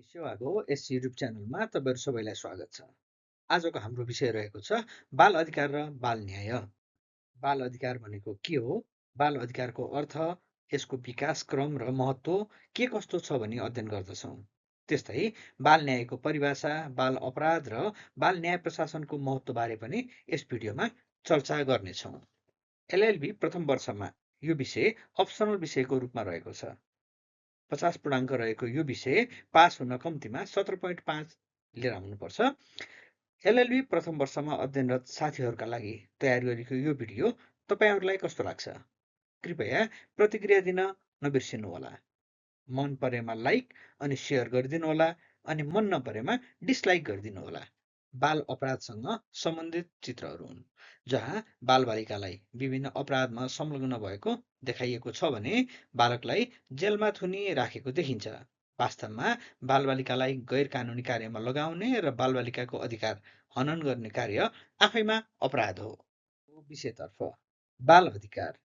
अनि सेवाको यस युट्युब च्यानलमा तपाईँहरू सबैलाई स्वागत छ। आजको हाम्रो विषय रहेको छ बाल अधिकार र बाल न्याय। बाल अधिकार भनेको के हो? बाल अधिकारको अर्थ, यसको विकास क्रम र महत्त्व के कस्तो छ भनी अध्ययन गर्दछौँ। त्यस्तै बाल न्यायको परिभाषा, बाल अपराध र बाल न्याय प्रशासनको महत्त्वबारे पनि यस भिडियोमा चर्चा गर्नेछौँ। एलएलबी प्रथम वर्षमा यो विषय अप्सनल विषयको रूपमा रहेको छ। 50 पूर्णाङ्क रहेको यो विषय पास हुन कम्तीमा 17.5 लिएर आउनुपर्छ। एलएलबी प्रथम वर्षमा अध्ययनरत साथीहरूका लागि तयार गरेको यो भिडियो तपाईँहरूलाई कस्तो लाग्छ? कृपया प्रतिक्रिया दिन नबिर्सिनुहोला। मन परेमा लाइक अनि सेयर गरिदिनुहोला अनि मन नपरेमा डिसलाइक गरिदिनुहोला। बाल अपराधसँग सम्बन्धित चित्रहरू हुन् जहाँ बालबालिकालाई विभिन्न अपराधमा संलग्न भएको देखाइएको छ भने बालकलाई जेलमा थुनी राखेको देखिन्छ। वास्तवमा बालबालिकालाई गैर कानुनी कार्यमा लगाउने र बालबालिकाको अधिकार हनन गर्ने कार्य आफैमा अपराध हो। विषयतर्फ बाल अधिकार।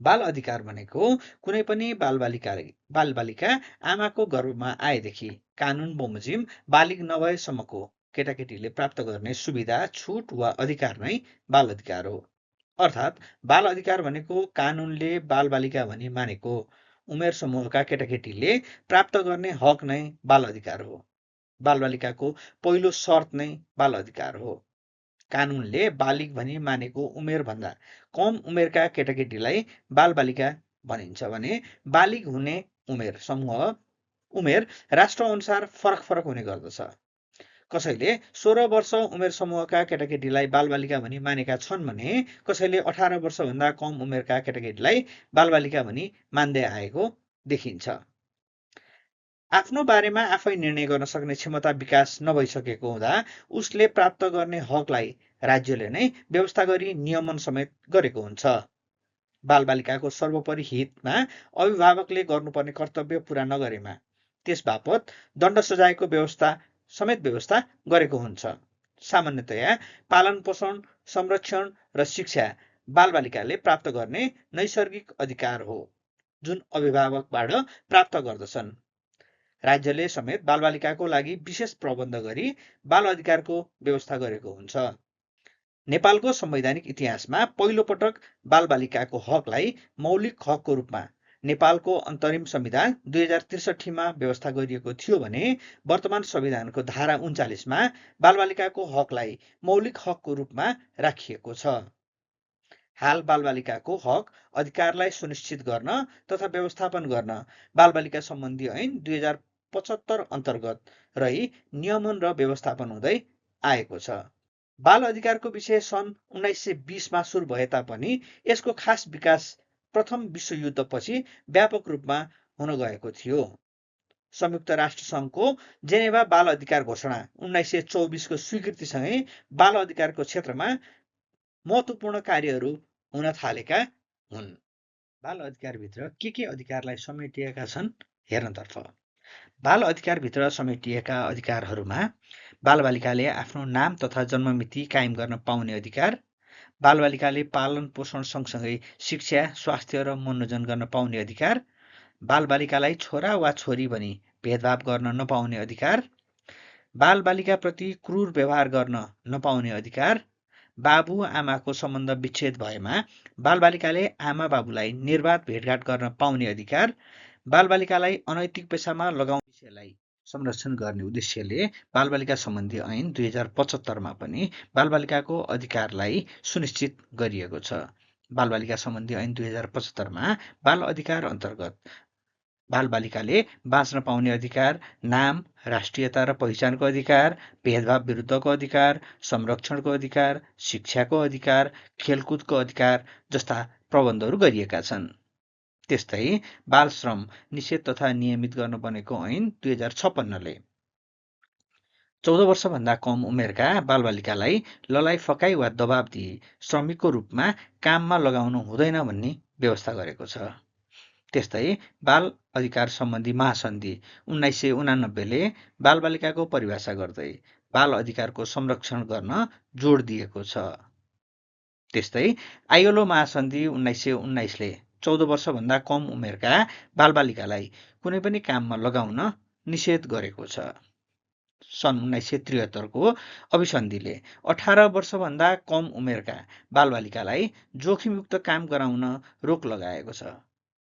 बाल अधिकार भनेको कुनै पनि बालबालिका आमाको गर्भमा आएदेखि कानुन बमोजिम बालिग नभएसम्मको केटाकेटीले प्राप्त गर्ने सुविधा, छुट वा अधिकार नै बाल अधिकार हो। अर्थात् बाल अधिकार भनेको कानुनले बालबालिका भनी मानेको उमेर समूहका केटाकेटीले प्राप्त गर्ने हक नै बाल अधिकार हो। बालबालिकाको पहिलो शर्त नै बाल अधिकार हो। कानुनले बालिग भनी मानेको उमेरभन्दा कम उमेरका केटाकेटीलाई बालबालिका भनिन्छ भने बालिग हुने उमेर राष्ट्रअनुसार फरक फरक हुने गर्दछ। कसैले 16 वर्ष उमेर समूहका केटाकेटीलाई बालबालिका भनी मानेका छन् भने कसैले 18 वर्षभन्दा कम उमेरका केटाकेटीलाई बालबालिका भनी मान्दै आएको देखिन्छ। आफ्नो बारेमा आफै निर्णय गर्न सक्ने क्षमता विकास नभइसकेको हुँदा उसले प्राप्त गर्ने हकलाई राज्यले नै व्यवस्था गरी नियमन समेत गरेको हुन्छ। बालबालिकाको सर्वोपरि हितमा अभिभावकले गर्नुपर्ने कर्तव्य पूरा नगरेमा त्यस बापत दण्ड सजायको व्यवस्था गरेको हुन्छ। सामान्यतया पालन पोषण, संरक्षण र शिक्षा बालबालिकाले प्राप्त गर्ने नैसर्गिक अधिकार हो जुन अभिभावकबाट प्राप्त गर्दछन्। राज्यले समेत बालबालिकाको लागि विशेष प्रबन्ध गरी बाल अधिकारको व्यवस्था गरेको हुन्छ। नेपालको संवैधानिक इतिहासमा पहिलो पटक बालबालिकाको हकलाई मौलिक हकको रूपमा नेपालको अन्तरिम संविधान 2063 मा व्यवस्था गरिएको थियो भने वर्तमान संविधानको धारा 39 मा बालबालिकाको हकलाई मौलिक हकको रूपमा राखिएको छ। हाल बालबालिकाको हक अधिकारलाई सुनिश्चित गर्न तथा व्यवस्थापन गर्न बालबालिका सम्बन्धी ऐन 2075 अन्तर्गत रही नियमन र व्यवस्थापन हुँदै आएको छ। बाल अधिकारको विषय सन् 1920 मा सुरु भए तापनि यसको खास विकास प्रथम विश्वयुद्धपछि व्यापक रूपमा हुन गएको थियो। संयुक्त राष्ट्र सङ्घको जेनेभा बाल अधिकार घोषणा 1924 को स्वीकृतिसँगै बाल अधिकारको क्षेत्रमा महत्त्वपूर्ण कार्यहरू हुन थालेका हुन्। बाल अधिकारभित्र के अधिकारलाई समेटिएका छन् हेर्नतर्फ बाल अधिकारभित्र समेटिएका अधिकारहरूमा बालबालिकाले आफ्नो नाम तथा जन्ममिति कायम गर्न पाउने अधिकार, बालबालिकाले पालन पोषण सँगसँगै शिक्षा, स्वास्थ्य र मनोरञ्जन गर्न पाउने अधिकार, बालबालिकालाई छोरा वा छोरी भनी भेदभाव गर्न नपाउने अधिकार, बालबालिकाप्रति क्रूर व्यवहार गर्न नपाउने अधिकार, बाबु आमाको सम्बन्ध विच्छेद भएमा बालबालिकाले आमा बाबुलाई निर्वाध भेटघाट गर्न पाउने अधिकार, बालबालिकालाई अनैतिक पेसामा लगाउने विषयलाई संरक्षण गर्ने उद्देश्यले बालबालिका सम्बन्धी ऐन 2075 मा पनि बालबालिकाको अधिकारलाई सुनिश्चित गरिएको छ। बालबालिका सम्बन्धी ऐन 2075 मा बाल अधिकार अन्तर्गत बालबालिकाले बाँच्न पाउने अधिकार, नाम, राष्ट्रियता र पहिचानको अधिकार, भेदभाव विरुद्धको अधिकार, संरक्षणको अधिकार, शिक्षाको अधिकार, खेलकुदको अधिकार जस्ता प्रबन्धहरू गरिएका छन्। त्यस्तै बाल श्रम निषेध तथा नियमित गर्न बनेको ऐन 2056 ले 14 वर्षभन्दा कम उमेरका बालबालिकालाई ललाइ फकाइ वा दबाब दिई श्रमिकको रूपमा काममा लगाउनु हुँदैन भन्ने व्यवस्था गरेको छ। त्यस्तै बाल अधिकार सम्बन्धी महासन्धि 1989 ले बालबालिकाको परिभाषा गर्दै बाल अधिकारको संरक्षण गर्न जोड दिएको छ। त्यस्तै आइएलओ महासन्धि 1919 ले 14 वर्षभन्दा कम उमेरका बालबालिकालाई कुनै पनि काममा लगाउन निषेध गरेको छ। सन् 1973 को अभिसन्धिले 18 वर्षभन्दा कम उमेरका बालबालिकालाई जोखिमयुक्त काम गराउन रोक लगाएको छ।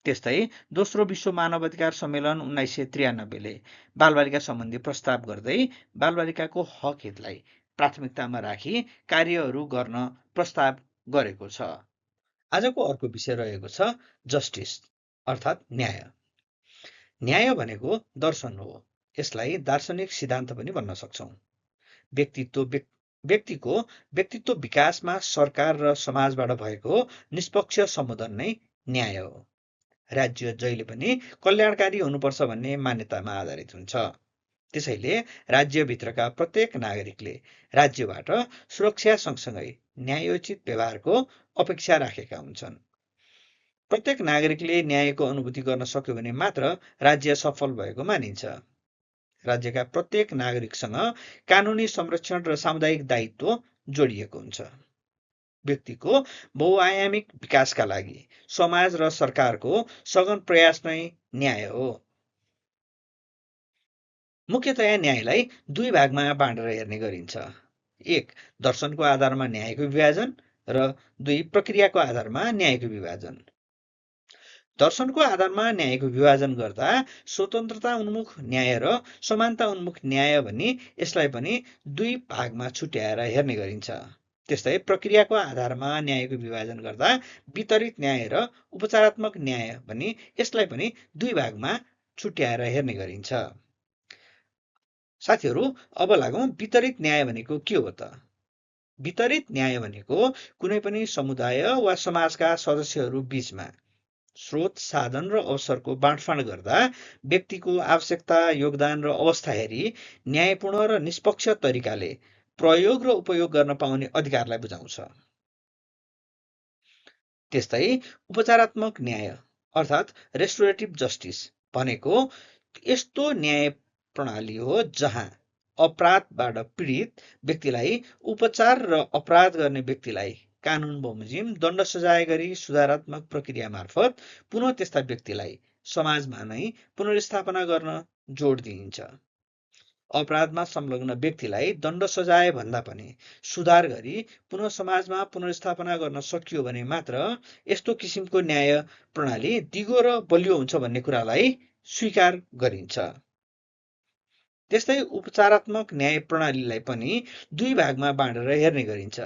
त्यस्तै दोस्रो विश्व मानवाधिकार सम्मेलन 1993ले बालबालिका सम्बन्धी प्रस्ताव गर्दै बालबालिकाको हक हितलाई प्राथमिकतामा राखी कार्यहरू गर्न प्रस्ताव गरेको छ। आजको अर्को विषय रहेको छ जस्टिस अर्थात् न्याय। न्याय भनेको दर्शन हो। यसलाई दार्शनिक सिद्धान्त पनि भन्न सक्छौँ। व्यक्तिको व्यक्तित्व विकासमा सरकार र समाजबाट भएको निष्पक्ष सम्बोधन नै न्याय हो। राज्य जहिले पनि कल्याणकारी हुनुपर्छ भन्ने मान्यतामा आधारित हुन्छ। त्यसैले राज्यभित्रका प्रत्येक नागरिकले राज्यबाट सुरक्षा सँगसँगै न्यायोचित व्यवहारको अपेक्षा राखेका हुन्छन्। प्रत्येक नागरिकले न्यायको अनुभूति गर्न सक्यो भने मात्र राज्य सफल भएको मानिन्छ। राज्यका प्रत्येक नागरिकसँग कानुनी संरक्षण र सामुदायिक दायित्व जोडिएको हुन्छ। व्यक्तिको बहुआयामिक विकासका लागि समाज र सरकारको सघन प्रयास नै न्याय हो। मुख्यतया न्यायलाई दुई भागमा बाँडेर हेर्ने गरिन्छ। एक, दर्शनको आधारमा न्यायको विभाजन र दुई, प्रक्रियाको आधारमा न्यायको विभाजन। दर्शनको आधारमा न्यायको विभाजन गर्दा स्वतन्त्रता उन्मुख न्याय र समानता उन्मुख न्याय भनी यसलाई पनि दुई भागमा छुट्याएर हेर्ने गरिन्छ। त्यस्तै प्रक्रियाको आधारमा न्यायको विभाजन गर्दा वितरित न्याय र उपचारात्मक न्याय भनी यसलाई पनि दुई भागमा छुट्याएर हेर्ने गरिन्छ। साथीहरू, अब लागौँ वितरित न्याय भनेको के हो त? वितरित न्याय भनेको कुनै पनि समुदाय वा समाजका सदस्यहरू बीचमा स्रोत, साधन र अवसरको बाँडफाँड गर्दा व्यक्तिको आवश्यकता, योगदान र अवस्था हेरी न्यायपूर्ण र निष्पक्ष तरिकाले प्रयोग र उपयोग गर्न पाउने अधिकारलाई बुझाउँछ। त्यस्तै उपचारात्मक न्याय अर्थात् रेस्टोरेटिभ जस्टिस भनेको यस्तो न्याय प्रणाली हो जहाँ अपराधबाट पीडित व्यक्तिलाई उपचार र अपराध गर्ने व्यक्तिलाई कानुन बमोजिम दण्ड सजाय गरी सुधारात्मक प्रक्रिया मार्फत पुनः त्यस्ता व्यक्तिलाई समाजमा नै पुनर्स्थापना गर्न जोड दिइन्छ। अपराधमा संलग्न व्यक्तिलाई दण्ड सजाय भन्दा पनि सुधार गरी पुनः समाजमा पुनर्स्थापना गर्न सकियो भने मात्र यस्तो किसिमको न्याय प्रणाली दिगो र बलियो हुन्छ भन्ने कुरालाई स्वीकार गरिन्छ। त्यस्तै उपचारात्मक न्याय प्रणालीलाई पनि दुई भागमा बाँडेर हेर्ने गरिन्छ।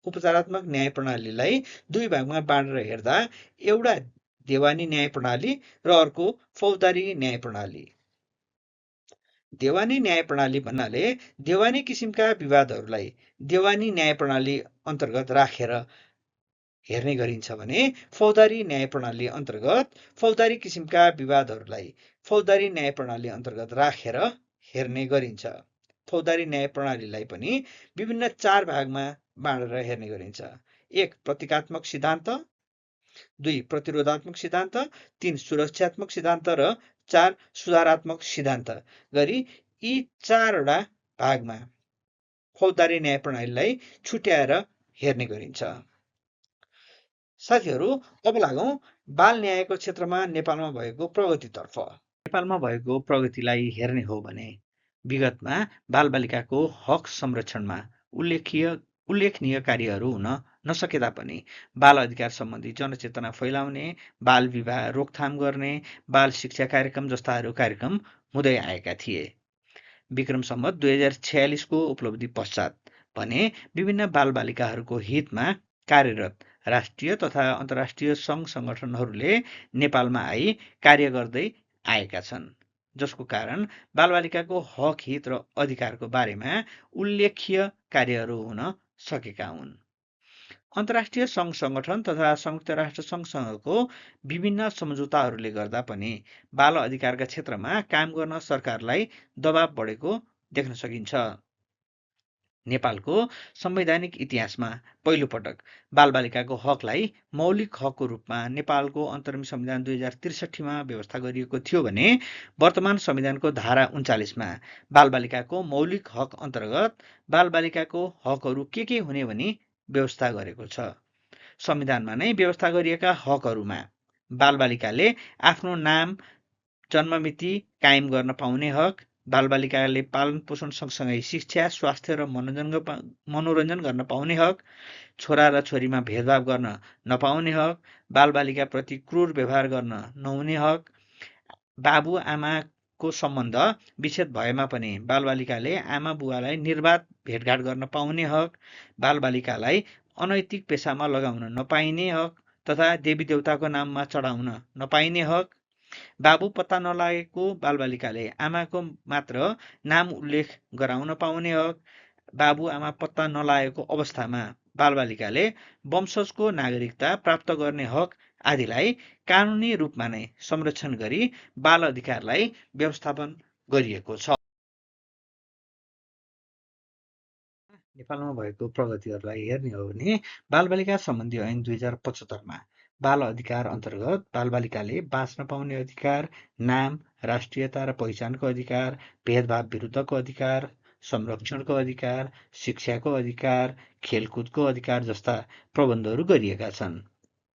उपचारात्मक न्याय प्रणालीलाई दुई भागमा बाँडेर हेर्दा एउटा देवानी न्याय प्रणाली र अर्को फौजदारी न्याय प्रणाली। देवानी न्याय प्रणाली भन्नाले देवानी किसिमका विवादहरूलाई देवानी न्याय प्रणाली अन्तर्गत राखेर हेर्ने गरिन्छ भने फौजदारी न्याय प्रणाली अन्तर्गत फौजदारी किसिमका विवादहरूलाई फौजदारी न्याय प्रणाली अन्तर्गत राखेर हेर्ने गरिन्छ। फौजदारी न्याय प्रणालीलाई पनि विभिन्न चार भागमा बाँडेर हेर्ने गरिन्छ। एक, प्रतीकात्मक सिद्धान्त, दुई, प्रतिरोधात्मक सिद्धान्त, तीन, सुरक्षात्मक सिद्धान्त र चार, सुधारात्मक सिद्धान्त गरी यी चारवटा भागमा फौजदारी न्याय प्रणालीलाई छुट्याएर हेर्ने गरिन्छ। साथीहरू, अब लागौँ बाल न्यायको क्षेत्रमा नेपालमा भएको प्रगतितर्फ। नेपालमा भएको प्रगतिलाई हेर्ने हो भने विगतमा बालबालिकाको हक संरक्षणमा उल्लेखनीय कार्यहरू हुन नसके तापनि बाल अधिकार सम्बन्धी जनचेतना फैलाउने, बाल विवाह रोकथाम गर्ने, बाल शिक्षा कार्यक्रम जस्ताहरू कार्यक्रम हुँदै आएका थिए। विक्रम सम्वत 2046 को उपलब्धि पश्चात भने विभिन्न बालबालिकाहरूको हितमा कार्यरत राष्ट्रिय तथा अन्तर्राष्ट्रिय सङ्घ सङ्गठनहरूले नेपालमा आई कार्य गर्दै आएका छन्, जसको कारण बालबालिकाको हक हित र अधिकारको बारेमा उल्लेख्य कार्यहरू हुन सकेका हुन्। अन्तर्राष्ट्रिय सङ्घ सङ्गठन तथा संयुक्त राष्ट्र सङ्घसँगको विभिन्न सम्झौताहरूले गर्दा पनि बाल अधिकारका क्षेत्रमा काम गर्न सरकारलाई दबाव बढेको देख्न सकिन्छ। नेपालको संवैधानिक इतिहासमा पहिलो पटक बालबालिकाको हकलाई मौलिक हकको रूपमा नेपालको अन्तरिम संविधान 2063 मा व्यवस्था गरिएको थियो भने वर्तमान संविधानको धारा 39 मा बालबालिकाको मौलिक हक अन्तर्गत बालबालिकाको हकहरू के हुने भनी व्यवस्था गरेको छ। संविधानमा नै व्यवस्था गरिएका हकहरूमा बालबालिकाले आफ्नो नाम, जन्ममिति कायम गर्न पाउने हक, बालबालिकाले पालन पोषण सँगसँगै शिक्षा, स्वास्थ्य र मनोरञ्जन गर्न पाउने हक, छोरा र छोरीमा भेदभाव गर्न नपाउने हक, बालबालिकाप्रति क्रूर व्यवहार गर्न नहुने हक, बाबु आमाको सम्बन्ध विच्छेद भएमा पनि बालबालिकाले आमा बुवालाई निर्वाध भेटघाट गर्न पाउने हक, बालबालिकालाई अनैतिक पेसामा लगाउन नपाइने हक तथा देवी देवताको नाममा चढाउन नपाइने हक, बाबु पत्ता नलागेको बालबालिकाले आमाको मात्र नाम उल्लेख गराउन पाउने हक, बाबु आमा पत्ता नलागेको अवस्थामा बालबालिकाले वंशजको नागरिकता प्राप्त गर्ने हक आदिलाई कानुनी रूपमा नै संरक्षण गरी बाल अधिकारलाई व्यवस्थापन गरिएको छ। नेपालमा भएको प्रगतिहरूलाई हेर्ने हो भने बालबालिका सम्बन्धी ऐन 2075मा बाल अधिकार अन्तर्गत बालबालिकाले बाँच्न पाउने अधिकार, नाम, राष्ट्रियता र पहिचानको अधिकार, भेदभाव विरुद्धको अधिकार, संरक्षणको अधिकार, शिक्षाको अधिकार, खेलकुदको अधिकार जस्ता प्रबन्धहरू गरिएका छन्।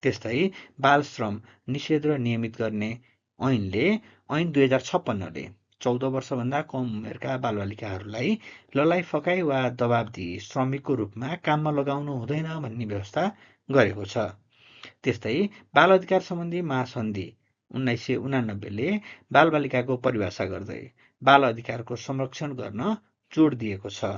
त्यस्तै बाल श्रम निषेध र नियमित गर्ने ऐन 2056ले 14 वर्षभन्दा कम उमेरका बालबालिकाहरूलाई ललाई फकाई वा दबाब दिई श्रमिकको रूपमा काममा लगाउनु हुँदैन भन्ने व्यवस्था गरेको छ। त्यस्तै बाल अधिकार सम्बन्धी महासन्धि 1989ले बालबालिकाको परिभाषा गर्दै बाल अधिकारको संरक्षण गर्न जोड दिएको छ।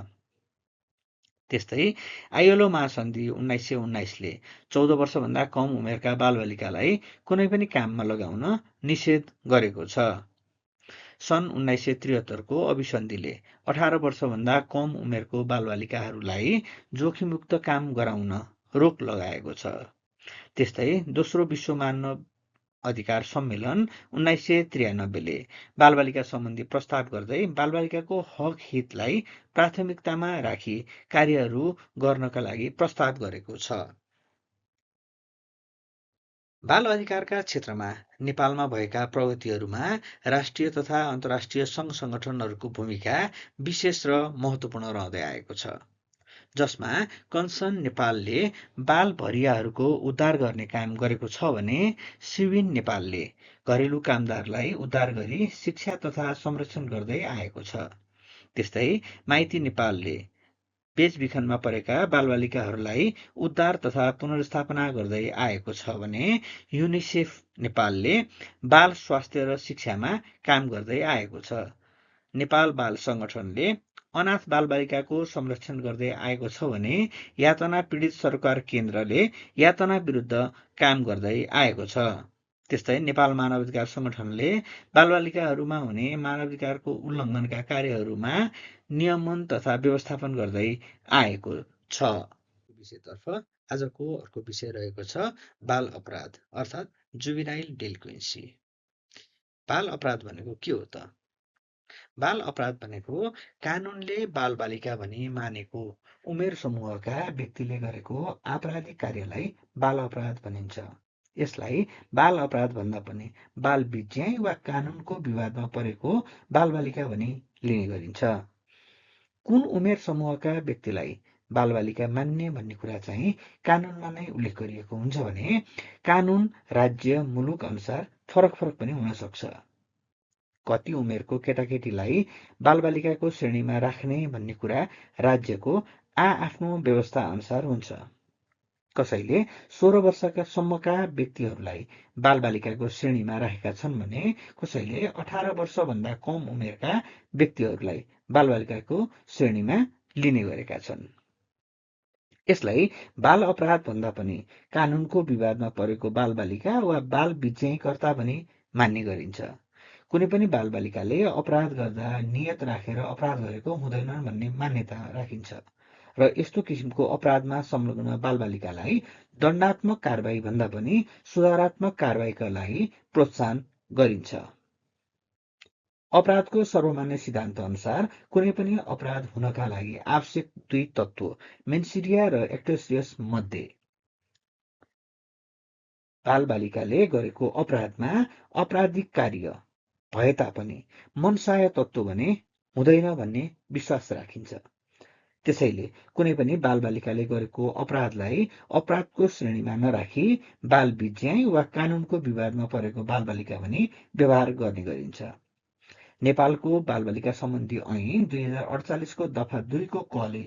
त्यस्तै आइएलओ महासन्धि 1919ले 14 वर्षभन्दा कम उमेरका बालबालिकालाई कुनै पनि काममा लगाउन निषेध गरेको छ। सन् 1973को अभिसन्धिले 18 वर्षभन्दा कम उमेरको बालबालिकाहरूलाई जोखिममुक्त काम गराउन रोक लगाएको छ। त्यस्तै दोस्रो विश्व मानव अधिकार सम्मेलन 1993ले बालबालिका सम्बन्धी प्रस्ताव गर्दै बालबालिकाको हक हितलाई प्राथमिकतामा राखी कार्यहरू गर्नका लागि प्रस्ताव गरेको छ। बाल अधिकारका क्षेत्रमा नेपालमा भएका प्रगतिहरूमा राष्ट्रिय तथा अन्तर्राष्ट्रिय सङ्घ सङ्गठनहरूको भूमिका विशेष र महत्त्वपूर्ण रहँदै आएको छ, जसमा कन्सर्न नेपालले बाल भरियाहरूको उद्धार गर्ने काम गरेको छ भने सिविन नेपालले घरेलु कामदारलाई उद्धार गरी शिक्षा तथा संरक्षण गर्दै आएको छ। त्यस्तै माइती नेपालले बेचबिखनमा परेका बालबालिकाहरूलाई उद्धार तथा पुनर्स्थापना गर्दै आएको छ भने युनिसेफ नेपालले बाल स्वास्थ्य र शिक्षामा काम गर्दै आएको छ। नेपाल बाल सङ्गठनले अनाथ बालबालिकाको संरक्षण गर्दै आएको छ भने यातना पीडित सरकार केन्द्रले यातना विरुद्ध काम गर्दै आएको छ। त्यस्तै नेपाल मानवाधिकार सङ्गठनले बालबालिकाहरूमा हुने मानवाधिकारको उल्लङ्घनका कार्यहरूमा नियमन तथा व्यवस्थापन गर्दै आएको छ। विषयतर्फ आजको अर्को विषय रहेको छ बाल अपराध अर्थात् जुभिनाइल डेलिक्वेन्सी। बाल अपराध भनेको के हो त? बाल अपराध भनेको कानुनले बालबालिका भनी मानेको उमेर समूहका व्यक्तिले गरेको आपराधिक कार्यलाई बाल अपराध भनिन्छ। यसलाई बाल अपराध भन्दा पनि बाल विज्ञाय वा कानुनको विवादमा परेको बालबालिका भनी लिने गरिन्छ। कुन उमेर समूहका व्यक्तिलाई बालबालिका मान्ने भन्ने कुरा चाहिँ कानुनमा नै उल्लेख गरिएको हुन्छ भने कानुन राज्य मुलुक अनुसार फरक पनि हुन सक्छ। कति उमेरको केटाकेटीलाई बालबालिकाको श्रेणीमा राख्ने भन्ने कुरा राज्यको आफ्नो व्यवस्था अनुसार हुन्छ। कसैले 16 वर्षका सम्मका व्यक्तिहरूलाई बालबालिकाको श्रेणीमा राखेका छन् भने कसैले 18 वर्षभन्दा कम उमेरका व्यक्तिहरूलाई बालबालिकाको श्रेणीमा लिने गरेका छन्। यसलाई बाल अपराध भन्दा पनि कानुनको विवादमा परेको बालबालिका वा बाल विज्ञायकर्ता भनी मान्ने गरिन्छ। कुनै पनि बालबालिकाले अपराध गर्दा नियत राखेर अपराध गरेको हुँदैन भन्ने मान्यता राखिन्छ र यस्तो किसिमको अपराधमा संलग्न बालबालिकालाई दण्डात्मक कारबाही भन्दा पनि सुधारात्मक कारबाहीका लागि प्रोत्साहन गरिन्छ। अपराधको सर्वमान्य सिद्धान्त अनुसार कुनै पनि अपराध हुनका लागि आवश्यक दुई तत्त्व मेन्सिडिया र एक्टोसियस मध्ये बालबालिकाले गरेको अपराधमा आपराधिक कार्य भए तापनि मनसाय तत्त्व भने हुँदैन भन्ने विश्वास राखिन्छ। त्यसैले कुनै पनि बालबालिकाले गरेको अपराधलाई अपराधको श्रेणीमा नराखी बाल बिज्याइ वा कानूनको विवादमा परेको बालबालिका भनी व्यवहार गर्ने गरिन्छ। नेपालको बालबालिका सम्बन्धी ऐन 2048 को दफा 2 को कले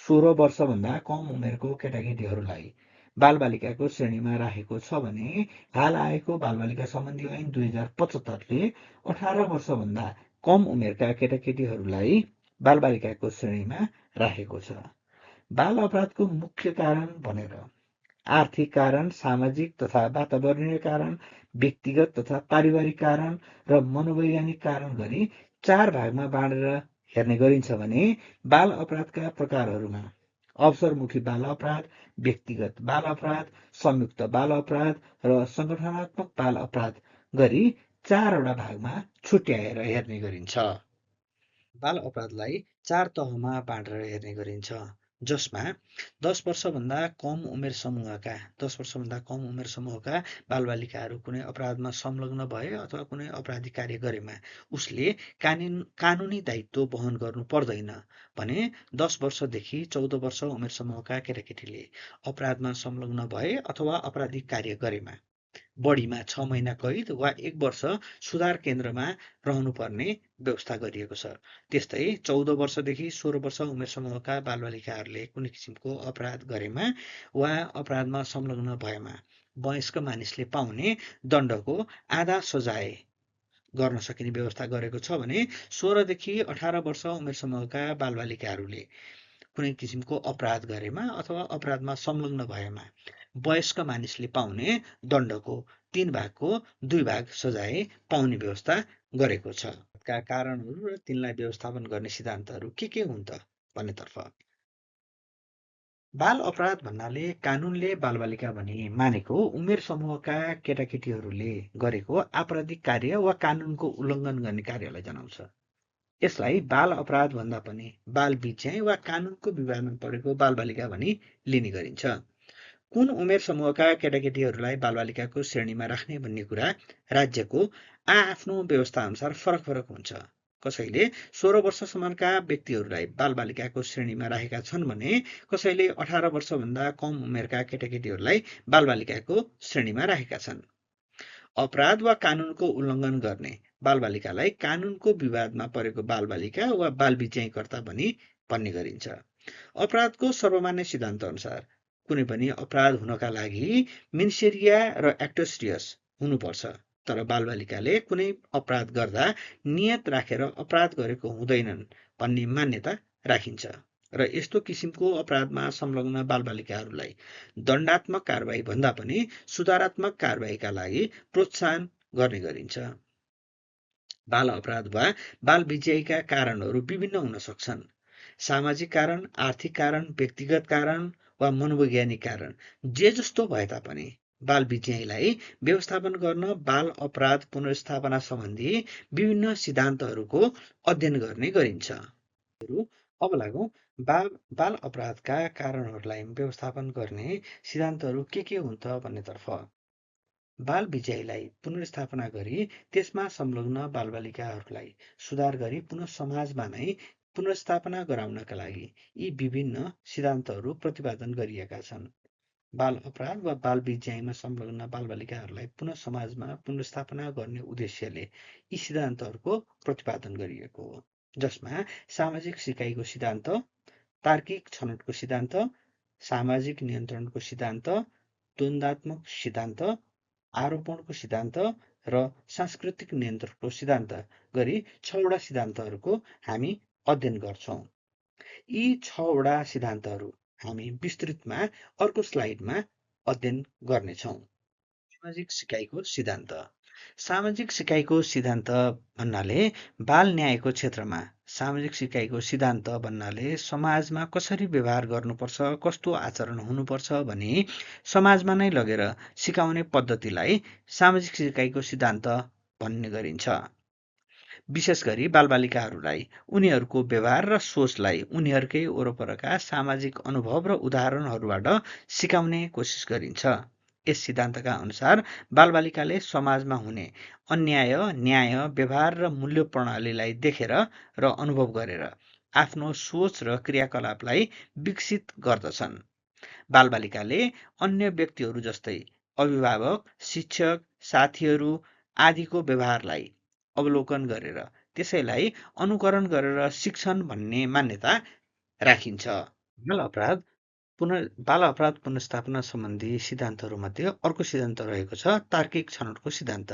16 वर्षभन्दा कम उमेरको केटाकेटीहरूलाई बालबालिकाको श्रेणीमा राखेको छ भने हाल आएको बालबालिका सम्बन्धी ऐन 2075ले 18 वर्षभन्दा कम उमेरका केटाकेटीहरूलाई बालबालिकाको श्रेणीमा राखेको छ। बाल अपराधको मुख्य कारण भनेर आर्थिक कारण, सामाजिक तथा वातावरणीय कारण, व्यक्तिगत तथा पारिवारिक कारण र मनोवैज्ञानिक कारण गरी 4 भागमा बाँडेर हेर्ने गरिन्छ भने बाल अपराधका प्रकारहरूमा अवसरमुखी बाल अपराध, व्यक्तिगत बाल अपराध, संयुक्त बाल अपराध र संगठनात्मक बाल अपराध गरी 4वटा भागमा छुट्याएर हेर्ने गरिन्छ। बाल अपराधलाई 4 तहमा बाँडेर हेर्ने गरिन्छ, जसमा 10 वर्षभन्दा कम उमेर समूहका बालबालिकाहरू कुनै अपराधमा संलग्न भए अथवा कुनै अपराधी कार्य गरेमा उसले कानुनी दायित्व वहन गर्नु पर्दैन भने 10 वर्षदेखि 14 वर्ष उमेर समूहका केटाकेटीले अपराधमा संलग्न भए अथवा अपराधिक कार्य गरेमा बढीमा 6 महिना कैद वा 1 वर्ष सुधार केन्द्रमा रहनुपर्ने व्यवस्था गरिएको छ। त्यस्तै 14 वर्षदेखि 16 वर्ष उमेर समूहका बालबालिकाहरूले कुनै किसिमको अपराध गरेमा वा अपराधमा संलग्न भएमा वयस्क मानिसले पाउने दण्डको आधा सजाय गर्न सकिने व्यवस्था गरेको छ भने 16 देखि 18 वर्ष उमेर समूहका बालबालिकाहरूले कुनै किसिमको अपराध गरेमा अथवा अपराधमा संलग्न भएमा वयस्क मानिसले पाउने दण्डको 3 भागको 2 भाग सजाय पाउने व्यवस्था गरेको छ। कारणहरू र तिनलाई व्यवस्थापन गर्ने सिद्धान्तहरू के हुन् त भन्नेतर्फ बाल अपराध भन्नाले कानुनले बालबालिका भनी मानेको उमेर समूहका केटाकेटीहरूले गरेको आपराधिक कार्य वा कानुनको उल्लङ्घन गर्ने कार्यलाई जनाउँछ। यसलाई बाल अपराध भन्दा पनि बाल बिज्याइ वा कानुनको विवादमा परेको बालबालिका भनी लिने गरिन्छ। कुन उमेर समूहका केटाकेटीहरूलाई बालबालिकाको श्रेणीमा राख्ने भन्ने कुरा राज्यको आफ्नो व्यवस्था अनुसार फरक हुन्छ। कसैले 16 वर्षसम्मका व्यक्तिहरूलाई बालबालिकाको श्रेणीमा राखेका छन् भने कसैले 18 वर्षभन्दा कम उमेरका केटाकेटीहरूलाई बालबालिकाको श्रेणीमा राखेका छन्। अपराध वा कानुनको उल्लङ्घन गर्ने बालबालिकालाई कानुनको विवादमा परेको बालबालिका वा बालबिज्याइकर्ता भन्ने गरिन्छ। अपराधको सर्वमान्य सिद्धान्त अनुसार कुनै पनि अपराध हुनका लागि मिन्सेरिया र एक्टस रियस हुनुपर्छ, तर बालबालिकाले कुनै अपराध गर्दा नियत राखेर अपराध गरेको हुँदैनन् भन्ने मान्यता राखिन्छ र यस्तो किसिमको अपराधमा संलग्न बालबालिकाहरूलाई दण्डात्मक कारबाही भन्दा पनि सुधारात्मक कारबाहीका लागि प्रोत्साहन गर्ने गरिन्छ। बाल अपराध वा बाल बिज्याइका कारणहरू विभिन्न हुन सक्छन्। सामाजिक कारण, आर्थिक कारण, व्यक्तिगत कारण वा मनोवैज्ञानिक कारण जे जस्तो भए तापनि बाल बिज्याइलाई व्यवस्थापन गर्न बाल अपराध पुनर्स्थापना सम्बन्धी विभिन्न सिद्धान्तहरूको अध्ययन गर्ने गरिन्छ। अब लागौँ बाल अपराधका कारणहरूलाई व्यवस्थापन गर्ने सिद्धान्तहरू के हुन् त भन्नेतर्फ। बाल बिज्याइलाई पुनर्स्थापना गरी त्यसमा संलग्न बालबालिकाहरूलाई सुधार गरी पुनः समाजमा नै पुनर्स्थापना गराउनका लागि यी विभिन्न सिद्धान्तहरू प्रतिपादन गरिएका छन्। बाल अपराध वा बाल बिज्याइमा संलग्न बालबालिकाहरूलाई पुनः समाजमा पुनर्स्थापना गर्ने उद्देश्यले यी सिद्धान्तहरूको प्रतिपादन गरिएको हो, जसमा सामाजिक सिकाइको सिद्धान्त, तार्किक छनौटको सिद्धान्त, सामाजिक नियन्त्रणको सिद्धान्त, द्वन्द्वात्मक सिद्धान्त, आरोपणको सिद्धान्त र सांस्कृतिक नियन्त्रणको सिद्धान्त गरी 6वटा सिद्धान्तहरूको हामी अध्ययन गर्छौं। यी 6वटा सिद्धान्तहरू हामी विस्तृतमा अर्को स्लाइडमा अध्ययन गर्नेछौं। सामाजिक सिकाइको सिद्धान्त। सामाजिक सिकाइको सिद्धान्त भन्नाले बाल न्यायको क्षेत्रमा सामाजिक सिकाइको सिद्धान्त भन्नाले समाजमा कसरी व्यवहार गर्नुपर्छ, कस्तो आचरण हुनुपर्छ भनी समाजमा नै लगेर सिकाउने पद्धतिलाई सामाजिक सिकाइको सिद्धान्त भन्ने गरिन्छ। विशेष गरी बालबालिकाहरूलाई उनीहरूको व्यवहार र सोचलाई उनीहरूकै वरपरका सामाजिक अनुभव र उदाहरणहरूबाट सिकाउने कोसिस गरिन्छ। यस सिद्धान्तका अनुसार बालबालिकाले समाजमा हुने अन्याय, न्याय, व्यवहार र मूल्य प्रणालीलाई देखेर र अनुभव गरेर आफ्नो सोच र क्रियाकलापलाई विकसित गर्दछन्। बालबालिकाले अन्य व्यक्तिहरू जस्तै अभिभावक, शिक्षक, साथीहरू आदिको व्यवहारलाई अवलोकन गरेर त्यसैलाई अनुकरण गरेर सिक्छन् भन्ने मान्यता राखिन्छ। बाल अपराध बाल अपराध पुनर्स्थापना सम्बन्धी सिद्धान्तहरूमध्ये अर्को सिद्धान्त रहेको छ तार्किक छनौटको सिद्धान्त।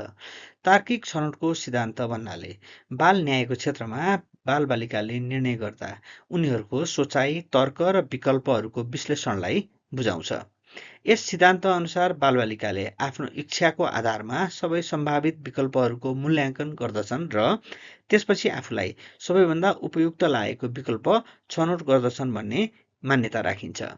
तार्किक छनौटको सिद्धान्त भन्नाले बाल न्यायको क्षेत्रमा बालबालिकाले निर्णय गर्दा उनीहरूको सोचाइ, तर्क र विकल्पहरूको विश्लेषणलाई बुझाउँछ। यस सिद्धान्त अनुसार बालबालिकाले आफ्नो इच्छाको आधारमा सबै सम्भावित विकल्पहरूको मूल्याङ्कन गर्दछन् र त्यसपछि आफूलाई सबैभन्दा उपयुक्त लागेको विकल्प छनौट गर्दछन् भन्ने मान्यता राखिन्छ।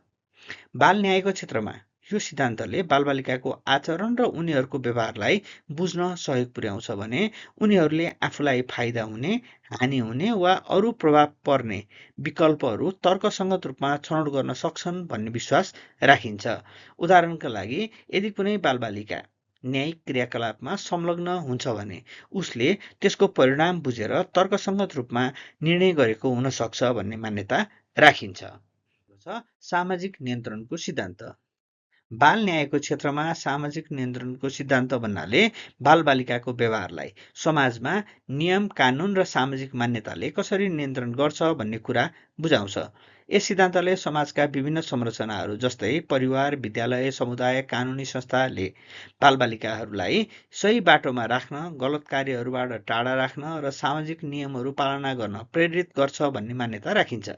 बाल न्यायको क्षेत्रमा यो सिद्धान्तले बालबालिकाको आचरण र उनीहरूको व्यवहारलाई बुझ्न सहयोग पुर्याउँछ भने उनीहरूले आफूलाई फाइदा हुने, हानि हुने वा अरू प्रभाव पर्ने विकल्पहरू तर्कसङ्गत रूपमा छनौट गर्न सक्छन् भन्ने विश्वास राखिन्छ। उदाहरणका लागि, यदि कुनै बालबालिका न्यायिक क्रियाकलापमा संलग्न हुन्छ भने उसले त्यसको परिणाम बुझेर तर्कसङ्गत रूपमा निर्णय गरेको हुन सक्छ भन्ने मान्यता राखिन्छ। सामाजिक नियन्त्रणको सिद्धान्त। बाल न्यायको क्षेत्रमा सामाजिक नियन्त्रणको सिद्धान्त भन्नाले बालबालिकाको व्यवहारलाई समाजमा नियम, कानुन र सामाजिक मान्यताले कसरी नियन्त्रण गर्छ भन्ने कुरा बुझाउँछ। यस सिद्धान्तले समाजका विभिन्न संरचनाहरू जस्तै परिवार, विद्यालय, समुदाय, कानुनी संस्थाले बालबालिकाहरूलाई सही बाटोमा राख्न, गलत कार्यहरूबाट टाढा राख्न र सामाजिक नियमहरू पालना गर्न प्रेरित गर्छ भन्ने मान्यता राखिन्छ।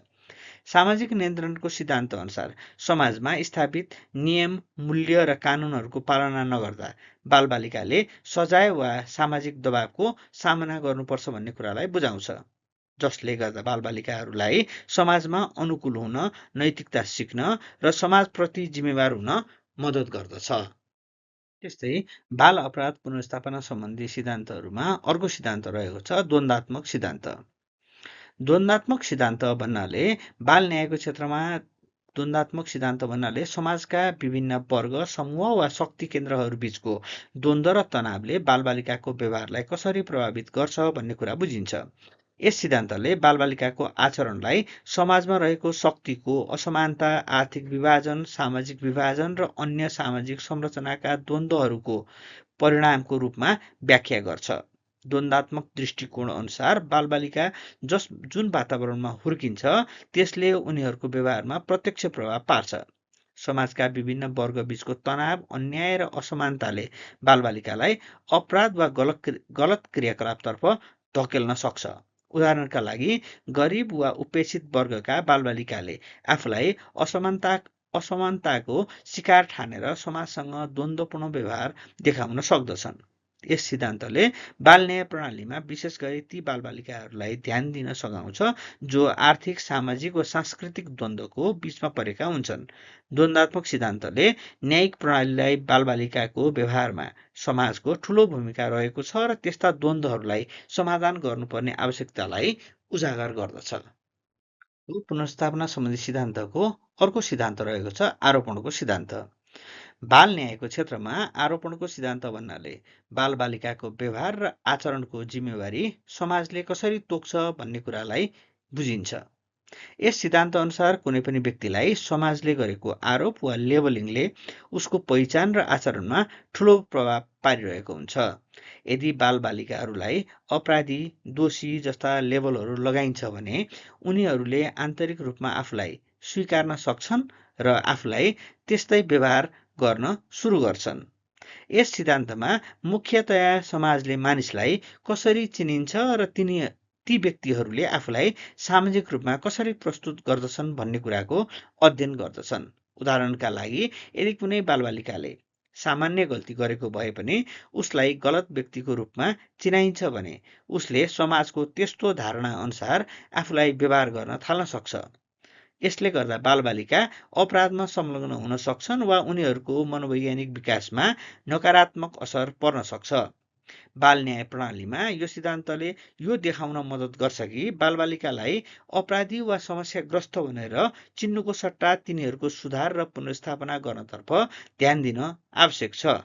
सामाजिक नियन्त्रणको सिद्धान्त अनुसार समाजमा स्थापित नियम, मूल्य र कानुनहरूको पालना नगर्दा बालबालिकाले सजाय वा सामाजिक दबावको सामना गर्नुपर्छ भन्ने कुरालाई बुझाउँछ, जसले गर्दा बालबालिकाहरूलाई समाजमा अनुकूल हुन, नैतिकता सिक्न र समाजप्रति जिम्मेवार हुन मद्दत गर्दछ। त्यस्तै बाल अपराध पुनर्स्थापना सम्बन्धी सिद्धान्तहरूमा अर्को सिद्धान्त रहेको छ द्वन्द्वात्मक सिद्धान्त। द्वन्द्वात्मक सिद्धान्त भन्नाले बाल न्यायको क्षेत्रमा द्वन्द्वात्मक सिद्धान्त भन्नाले समाजका विभिन्न वर्ग, समूह वा शक्ति केन्द्रहरू बीचको द्वन्द्व र तनावले बालबालिकाको व्यवहारलाई कसरी प्रभावित गर्छ भन्ने कुरा बुझिन्छ। यस सिद्धान्तले बालबालिकाको आचरणलाई समाजमा रहेको शक्तिको असमानता, आर्थिक विभाजन, सामाजिक विभाजन र अन्य सामाजिक संरचनाका द्वन्द्वहरूको परिणामको रूपमा व्याख्या गर्छ। द्वन्द्वात्मक दृष्टिकोण अनुसार बालबालिका जुन वातावरणमा हुर्किन्छ त्यसले उनीहरूको व्यवहारमा प्रत्यक्ष प्रभाव पार्छ। समाजका विभिन्न वर्गबीचको तनाव, अन्याय र असमानताले बालबालिकालाई अपराध वा गलत क्रियाकलापतर्फ धकेल्न सक्छ। उदाहरणका लागि, गरिब वा उपेक्षित वर्गका बालबालिकाले आफूलाई असमानताको शिकार ठानेर समाजसँग द्वन्द्वपूर्ण व्यवहार देखाउन सक्दछन्। यस सिद्धान्तले बाल न्याय प्रणालीमा विशेष गरी ती बालबालिकाहरूलाई ध्यान दिन सघाउँछ जो आर्थिक, सामाजिक वा सांस्कृतिक द्वन्द्वको बीचमा परेका हुन्छन्। द्वन्द्वात्मक सिद्धान्तले न्यायिक प्रणालीलाई बालबालिकाको व्यवहारमा समाजको ठूलो भूमिका रहेको छ र त्यस्ता द्वन्द्वहरूलाई समाधान गर्नुपर्ने आवश्यकतालाई उजागर गर्दछ। पुनर्स्थापना सम्बन्धी सिद्धान्तको अर्को सिद्धान्त रहेको छ आरोपणको सिद्धान्त। बाल न्यायको क्षेत्रमा आरोपणको सिद्धान्त भन्नाले बालबालिकाको व्यवहार र आचरणको जिम्मेवारी समाजले कसरी तोक्छ भन्ने कुरालाई बुझिन्छ। यस सिद्धान्त अनुसार कुनै पनि व्यक्तिलाई समाजले गरेको आरोप वा लेबलिङले उसको पहिचान र आचरणमा ठूलो प्रभाव पारिरहेको हुन्छ। यदि बालबालिकाहरूलाई अपराधी, दोषी जस्ता लेबलहरू लगाइन्छ भने उनीहरूले आन्तरिक रूपमा आफूलाई स्वीकार्न सक्छन् र आफूलाई त्यस्तै व्यवहार गर्न सुरु गर्छन्। यस सिद्धान्तमा मुख्यतया समाजले मानिसलाई कसरी चिनिन्छ र ती व्यक्तिहरूले आफूलाई सामाजिक रूपमा कसरी प्रस्तुत गर्दछन् भन्ने कुराको अध्ययन गर्दछन्। उदाहरणका लागि, यदि कुनै बालबालिकाले सामान्य गल्ती गरेको भए पनि उसलाई गलत व्यक्तिको रूपमा चिनाइन्छ भने उसले समाजको त्यस्तो धारणा अनुसार आफूलाई व्यवहार गर्न थाल्न सक्छ। यसले गर्दा बालबालिका अपराधमा संलग्न हुन सक्छन् वा उनीहरूको मनोवैज्ञानिक विकासमा नकारात्मक असर पर्न सक्छ। बाल न्याय प्रणालीमा यो सिद्धान्तले यो देखाउन मद्दत गर्छ कि बालबालिकालाई अपराधी वा समस्याग्रस्त भनेर चिन्नुको सट्टा तिनीहरूको सुधार र पुनर्स्थापना गर्नतर्फ ध्यान दिन आवश्यक छ।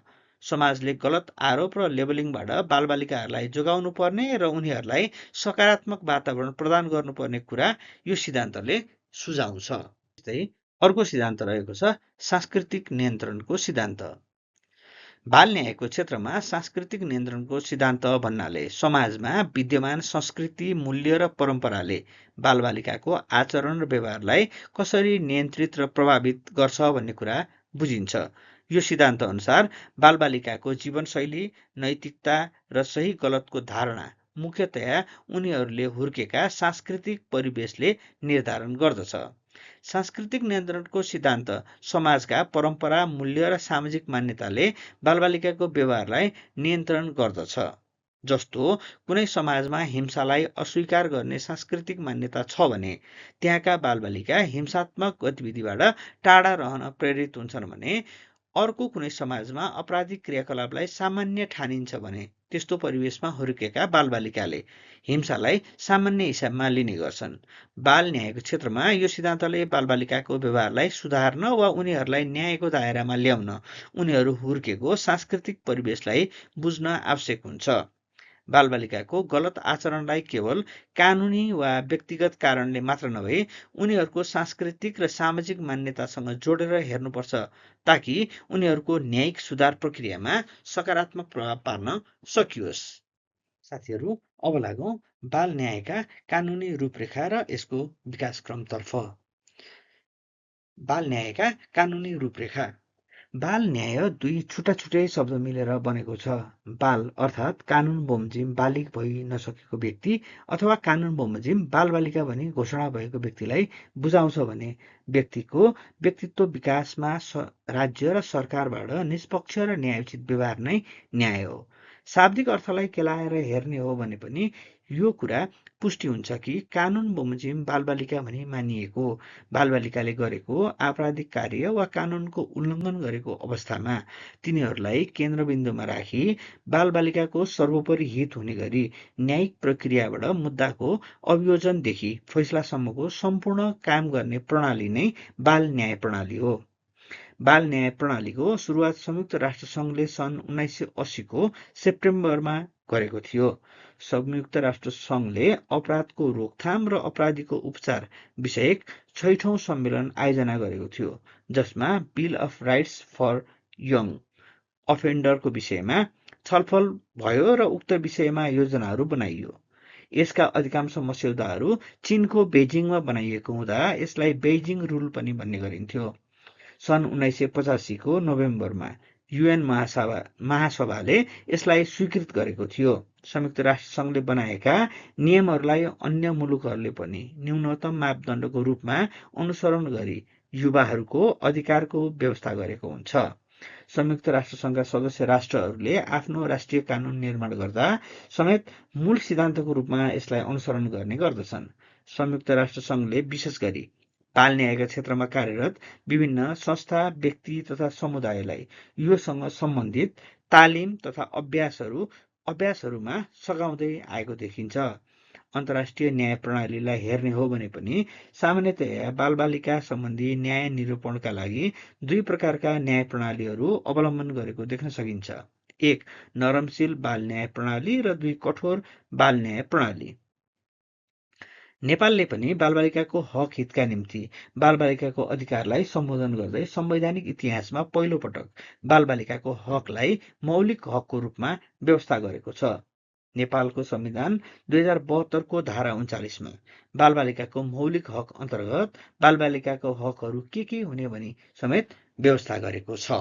समाजले गलत आरोप र लेबलिङबाट बालबालिकाहरूलाई जोगाउनु पर्ने र उनीहरूलाई सकारात्मक वातावरण प्रदान गर्नुपर्ने कुरा यो सिद्धान्तले सुझाउँछ। जस्तै अर्को सिद्धान्त रहेको छ सांस्कृतिक नियन्त्रणको सिद्धान्त। बाल न्यायको क्षेत्रमा सांस्कृतिक नियन्त्रणको सिद्धान्त भन्नाले समाजमा विद्यमान संस्कृति, मूल्य र परम्पराले बालबालिकाको आचरण र व्यवहारलाई कसरी नियन्त्रित र प्रभावित गर्छ भन्ने कुरा बुझिन्छ। यो सिद्धान्त अनुसार बालबालिकाको जीवनशैली, नैतिकता र सही गलतको धारणा मुख्यतया उनीहरूले हुर्केका सांस्कृतिक परिवेशले निर्धारण गर्दछ। सांस्कृतिक नियन्त्रणको सिद्धान्त समाजका परम्परा, मूल्य र सामाजिक मान्यताले बालबालिकाको व्यवहारलाई नियन्त्रण गर्दछ। जस्तो कुनै समाजमा हिंसालाई अस्वीकार गर्ने सांस्कृतिक मान्यता छ भने त्यहाँका बालबालिका हिंसात्मक गतिविधिबाट टाढा रहन प्रेरित हुन्छन् भने अर्को कुनै समाजमा आपराधिक क्रियाकलापलाई सामान्य ठानिन्छ भने त्यस्तो परिवेशमा हुर्केका बालबालिकाले हिंसालाई सामान्य हिसाबमा लिने गर्छन्। बाल न्यायको क्षेत्रमा यो सिद्धान्तले बालबालिकाको व्यवहारलाई सुधार्न वा उनीहरूलाई न्यायको दायरामा ल्याउन उनीहरू हुर्केको सांस्कृतिक परिवेशलाई बुझ्न आवश्यक हुन्छ। बालबालिकाको गलत आचरणलाई केवल कानुनी वा व्यक्तिगत कारणले मात्र नभई उनीहरूको सांस्कृतिक र सामाजिक मान्यतासँग जोडेर हेर्नुपर्छ ताकि उनीहरूको न्यायिक सुधार प्रक्रियामा सकारात्मक प्रभाव पार्न सकियोस्। साथीहरू, अब लागौँ बाल न्यायका कानुनी रूपरेखा र यसको विकासक्रमतर्फ। बाल न्यायका कानुनी रूपरेखा। बाल न्याय दुई छुट्टा छुट्टै शब्द मिलेर बनेको छ। बाल अर्थात् कानुन बमोजिम बालिग भइ नसकेको व्यक्ति अथवा कानुन बमोजिम बालबालिका भनी घोषणा भएको व्यक्तिलाई बुझाउँछ भने व्यक्तिको व्यक्तित्व विकासमा राज्य र सरकारबाट निष्पक्ष र न्यायोचित व्यवहार नै न्याय हो। शाब्दिक अर्थलाई केलाएर हेर्ने हो भने पनि यो कुरा पुष्टि हुन्छ कि कानुन बमोजिम बालबालिका भनी मानिएको बालबालिकाले गरेको आपराधिक कार्य वा कानुनको उल्लङ्घन गरेको अवस्थामा तिनीहरूलाई केन्द्रबिन्दुमा राखी बालबालिकाको सर्वोपरि हित हुने गरी न्यायिक प्रक्रियाबाट मुद्दाको अभियोजनदेखि फैसलासम्मको सम्पूर्ण काम गर्ने प्रणाली नै बाल न्याय प्रणाली हो। बाल न्याय प्रणालीको सुरुवात संयुक्त राष्ट्र सङ्घले सन् 1980 को सेप्टेम्बरमा गरेको थियो। संयुक्त राष्ट्र सङ्घले अपराधको रोकथाम र अपराधीको उपचार विषयक 6औं सम्मेलन आयोजना गरेको थियो, जसमा bill of rights for young अफेन्डरको विषयमा छलफल भयो र उक्त विषयमा योजनाहरू बनाइयो। यसका अधिकांश मस्यौदाहरू चीनको बेजिङमा बनाइएको हुँदा यसलाई बेजिङ रुल पनि भन्ने गरिन्थ्यो। सन् 1985 को नोभेम्बरमा युएन महासभाले यसलाई स्वीकृत गरेको थियो। संयुक्त राष्ट्र सङ्घले बनाएका नियमहरूलाई अन्य मुलुकहरूले पनि न्यूनतम मापदण्डको रूपमा अनुसरण गरी युवाहरूको अधिकारको व्यवस्था गरेको हुन्छ। संयुक्त राष्ट्र सङ्घका सदस्य राष्ट्रहरूले आफ्नो राष्ट्रिय कानुन निर्माण गर्दा समेत मूल सिद्धान्तको रूपमा यसलाई अनुसरण गर्ने गर्दछन्। संयुक्त राष्ट्र सङ्घले विशेष गरी बाल न्यायका क्षेत्रमा कार्यरत विभिन्न संस्था, व्यक्ति तथा समुदायलाई योसँग सम्बन्धित तालिम तथा अभ्यासहरूमा सघाउँदै आएको देखिन्छ। अन्तर्राष्ट्रिय न्याय प्रणालीलाई हेर्ने हो भने पनि सामान्यतया बालबालिका सम्बन्धी न्याय निरूपणका लागि दुई प्रकारका न्याय प्रणालीहरू अवलम्बन गरेको देख्न सकिन्छ। एक नरमशील बाल न्याय प्रणाली र दुई कठोर बाल न्याय प्रणाली। नेपालले पनि बालबालिकाको हक हितका निम्ति बालबालिकाको अधिकारलाई सम्बोधन गर्दै संवैधानिक इतिहासमा पहिलो पटक बालबालिकाको हकलाई मौलिक हकको रूपमा व्यवस्था गरेको छ। नेपालको संविधान 2072 को धारा 39 मा बालबालिकाको मौलिक हक अन्तर्गत बालबालिकाको हकहरू के हुने भनी समेत व्यवस्था गरेको छ।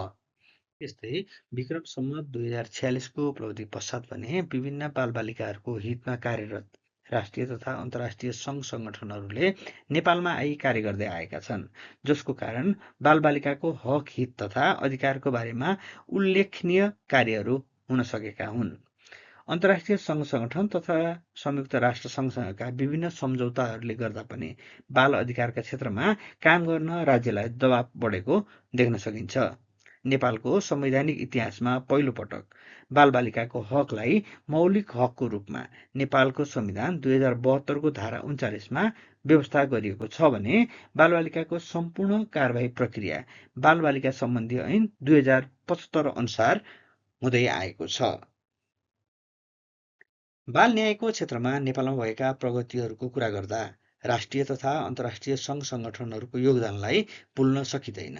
यस्तै विक्रम सम्वत 2046 को उपलब्धि पश्चात भने विभिन्न बालबालिकाहरूको हितमा कार्यरत राष्ट्रिय तथा अन्तर्राष्ट्रिय सङ्घ सङ्गठनहरूले नेपालमा आई कार्य गर्दै आएका छन्, जसको कारण बालबालिकाको हक हित तथा अधिकारको बारेमा उल्लेखनीय कार्यहरू हुन सकेका हुन्। अन्तर्राष्ट्रिय सङ्घ सङ्गठन तथा संयुक्त राष्ट्र सङ्घसँगका विभिन्न सम्झौताहरूले गर्दा पनि बाल अधिकारका क्षेत्रमा काम गर्न राज्यलाई दबाव बढेको देख्न सकिन्छ। नेपालको संवैधानिक इतिहासमा पहिलो पटक बालबालिकाको हकलाई मौलिक हकको रूपमा नेपालको संविधान 2072 को धारा 39 मा व्यवस्था गरिएको छ भने बालबालिकाको सम्पूर्ण कारबाही प्रक्रिया बालबालिका सम्बन्धी ऐन 2075 अनुसार हुँदै आएको छ। बाल न्यायको क्षेत्रमा नेपालमा भएका प्रगतिहरूको कुरा गर्दा राष्ट्रिय तथा अन्तर्राष्ट्रिय सङ्घ सङ्गठनहरूको योगदानलाई भुल्न सकिँदैन।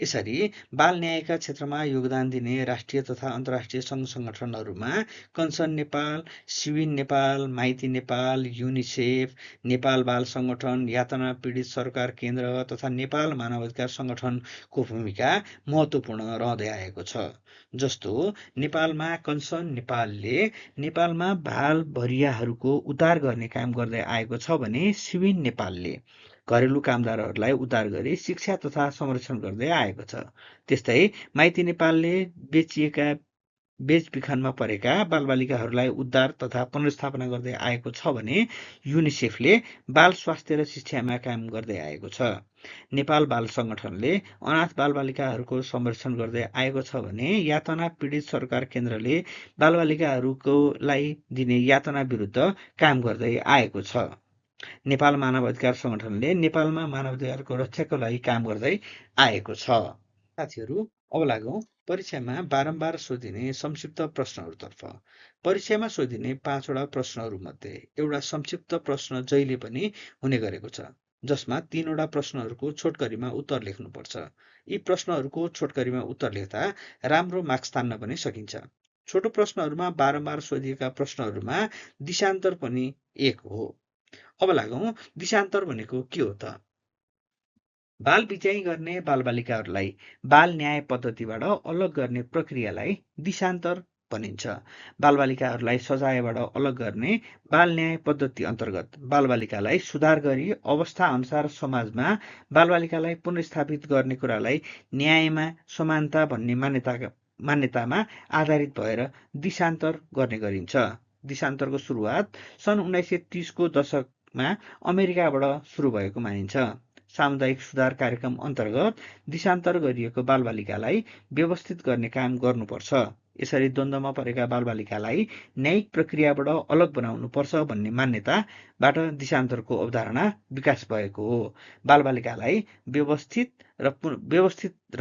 यसरी बाल न्यायका क्षेत्रमा योगदान दिने राष्ट्रिय तथा अन्तर्राष्ट्रिय सङ्घ सङ्गठनहरूमा कन्सर्न नेपाल, सिविन नेपाल, माइती नेपाल, युनिसेफ, नेपाल बाल सङ्गठन, यातना पीडित सरकार केन्द्र तथा नेपाल मानवाधिकार सङ्गठनको भूमिका महत्त्वपूर्ण रहँदै आएको छ। जस्तो नेपालमा कन्सर्न नेपालले नेपालमा बाल भरियाहरूको उद्धार गर्ने काम गर्दै आएको छ भने सिविन नेपालले घरेलु कामदारहरूलाई उद्धार गरी शिक्षा तथा संरक्षण गर्दै आएको छ। त्यस्तै माइती नेपालले बेचबिखनमा परेका बालबालिकाहरूलाई उद्धार तथा पुनर्स्थापना गर्दै आएको छ भने युनिसेफले बाल स्वास्थ्य र शिक्षामा काम गर्दै आएको छ। नेपाल बाल सङ्गठनले अनाथ बालबालिकाहरूको संरक्षण गर्दै आएको छ भने यातना पीडित सरकार केन्द्रले बालबालिकाहरूलाई दिने यातना विरुद्ध काम गर्दै आएको छ। नेपाल मानवाधिकार सङ्गठनले नेपालमा मानवाधिकारको रक्षाको लागि काम गर्दै आएको छ। साथीहरू, अब लागौँ परीक्षामा बारम्बार सोधिने संक्षिप्त प्रश्नहरूतर्फ। परीक्षामा सोधिने 5वटा प्रश्नहरूमध्ये एउटा संक्षिप्त प्रश्न जहिले पनि हुने गरेको छ, जसमा 3वटा प्रश्नहरूको छोटकरीमा उत्तर लेख्नुपर्छ। यी प्रश्नहरूको छोटकरीमा उत्तर लेख्दा राम्रो मार्क्स तान्न पनि सकिन्छ। छोटो प्रश्नहरूमा बारम्बार सोधिएका प्रश्नहरूमा दिशान्तर पनि एक हो। अब लागौँ दिशान्तर भनेको के हो त? बाल बिचाइ गर्ने बालबालिकाहरूलाई बाल न्याय पद्धतिबाट अलग गर्ने प्रक्रियालाई दिशान्तर भनिन्छ। बालबालिकाहरूलाई सजायबाट अलग गर्ने बाल न्याय पद्धति अन्तर्गत बालबालिकालाई सुधार गरी अवस्था अनुसार समाजमा बालबालिकालाई पुनर्स्थापित गर्ने कुरालाई न्यायमा समानता भन्ने मान्यतामा आधारित भएर दिशान्तर गर्ने गरिन्छ। दिशान्तरको सुरुवात सन् 1930को दशकमा अमेरिकाबाट सुरु भएको मानिन्छ। सामुदायिक सुधार कार्यक्रम अन्तर्गत दिशान्तर गरिएको बालबालिकालाई व्यवस्थित गर्ने काम गर्नुपर्छ। यसरी द्वन्द्वमा परेका बालबालिकालाई न्यायिक प्रक्रियाबाट अलग बनाउनुपर्छ भन्ने मान्यताबाट दिशान्तरको अवधारणा विकास भएको हो। बालबालिकालाई व्यवस्थित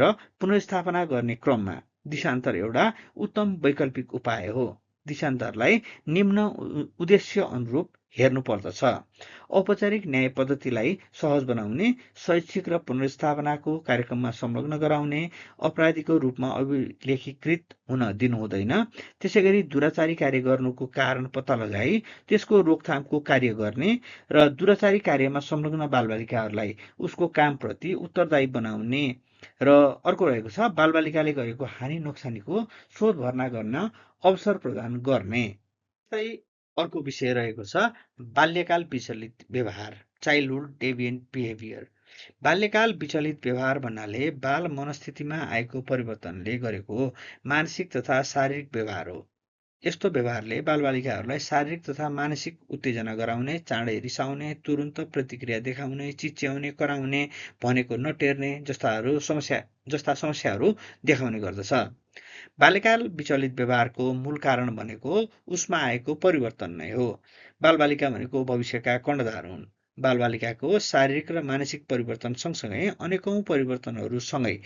र पुनर्स्थापना गर्ने क्रममा दिशान्तर एउटा उत्तम वैकल्पिक उपाय हो। दिशान्तरलाई निम्न उद्देश्य अनुरूप हेर्नुपर्दछ। औपचारिक न्याय पद्धतिलाई सहज बनाउने, शैक्षिक र पुनर्स्थापनाको कार्यक्रममा संलग्न गराउने, अपराधीको रूपमा अभिलेखीकृत हुन दिनुहुँदैन। त्यसैगरी दुराचारी कार्य गर्नुको कारण पत्ता लगाई त्यसको रोकथामको कार्य गर्ने र दुराचारी कार्यमा संलग्न बालबालिकाहरूलाई उसको कामप्रति उत्तरदायी बनाउने र अर्को रहेको छ बालबालिकाले गरेको हानि नोक्सानीको शोध भर्ना गर्न अवसर प्रदान गर्ने। अर्को विषय रहेको छ बाल्यकाल विचलित व्यवहार, चाइल्डहुड डेभिएन्ट बिहेभियर। बाल्यकाल विचलित व्यवहार भन्नाले बाल मनस्थितिमा आएको परिवर्तनले गरेको मानसिक तथा शारीरिक व्यवहार हो। यस्तो व्यवहारले बालबालिकाहरूलाई शारीरिक तथा मानसिक उत्तेजना गराउने, चाँडै रिसाउने, तुरुन्त प्रतिक्रिया देखाउने, चिच्याउने, कराउने, भनेको नटेर्ने जस्ता समस्याहरू देखाउने गर्दछ। बाल्यकाल विचलित व्यवहारको मूल कारण भनेको उसमा आएको परिवर्तन नै हो। बालबालिका भनेको भविष्यका कर्णधार हुन्। बालबालिकाको शारीरिक र मानसिक परिवर्तन सँगसँगै अनेकौं परिवर्तनहरूसँगै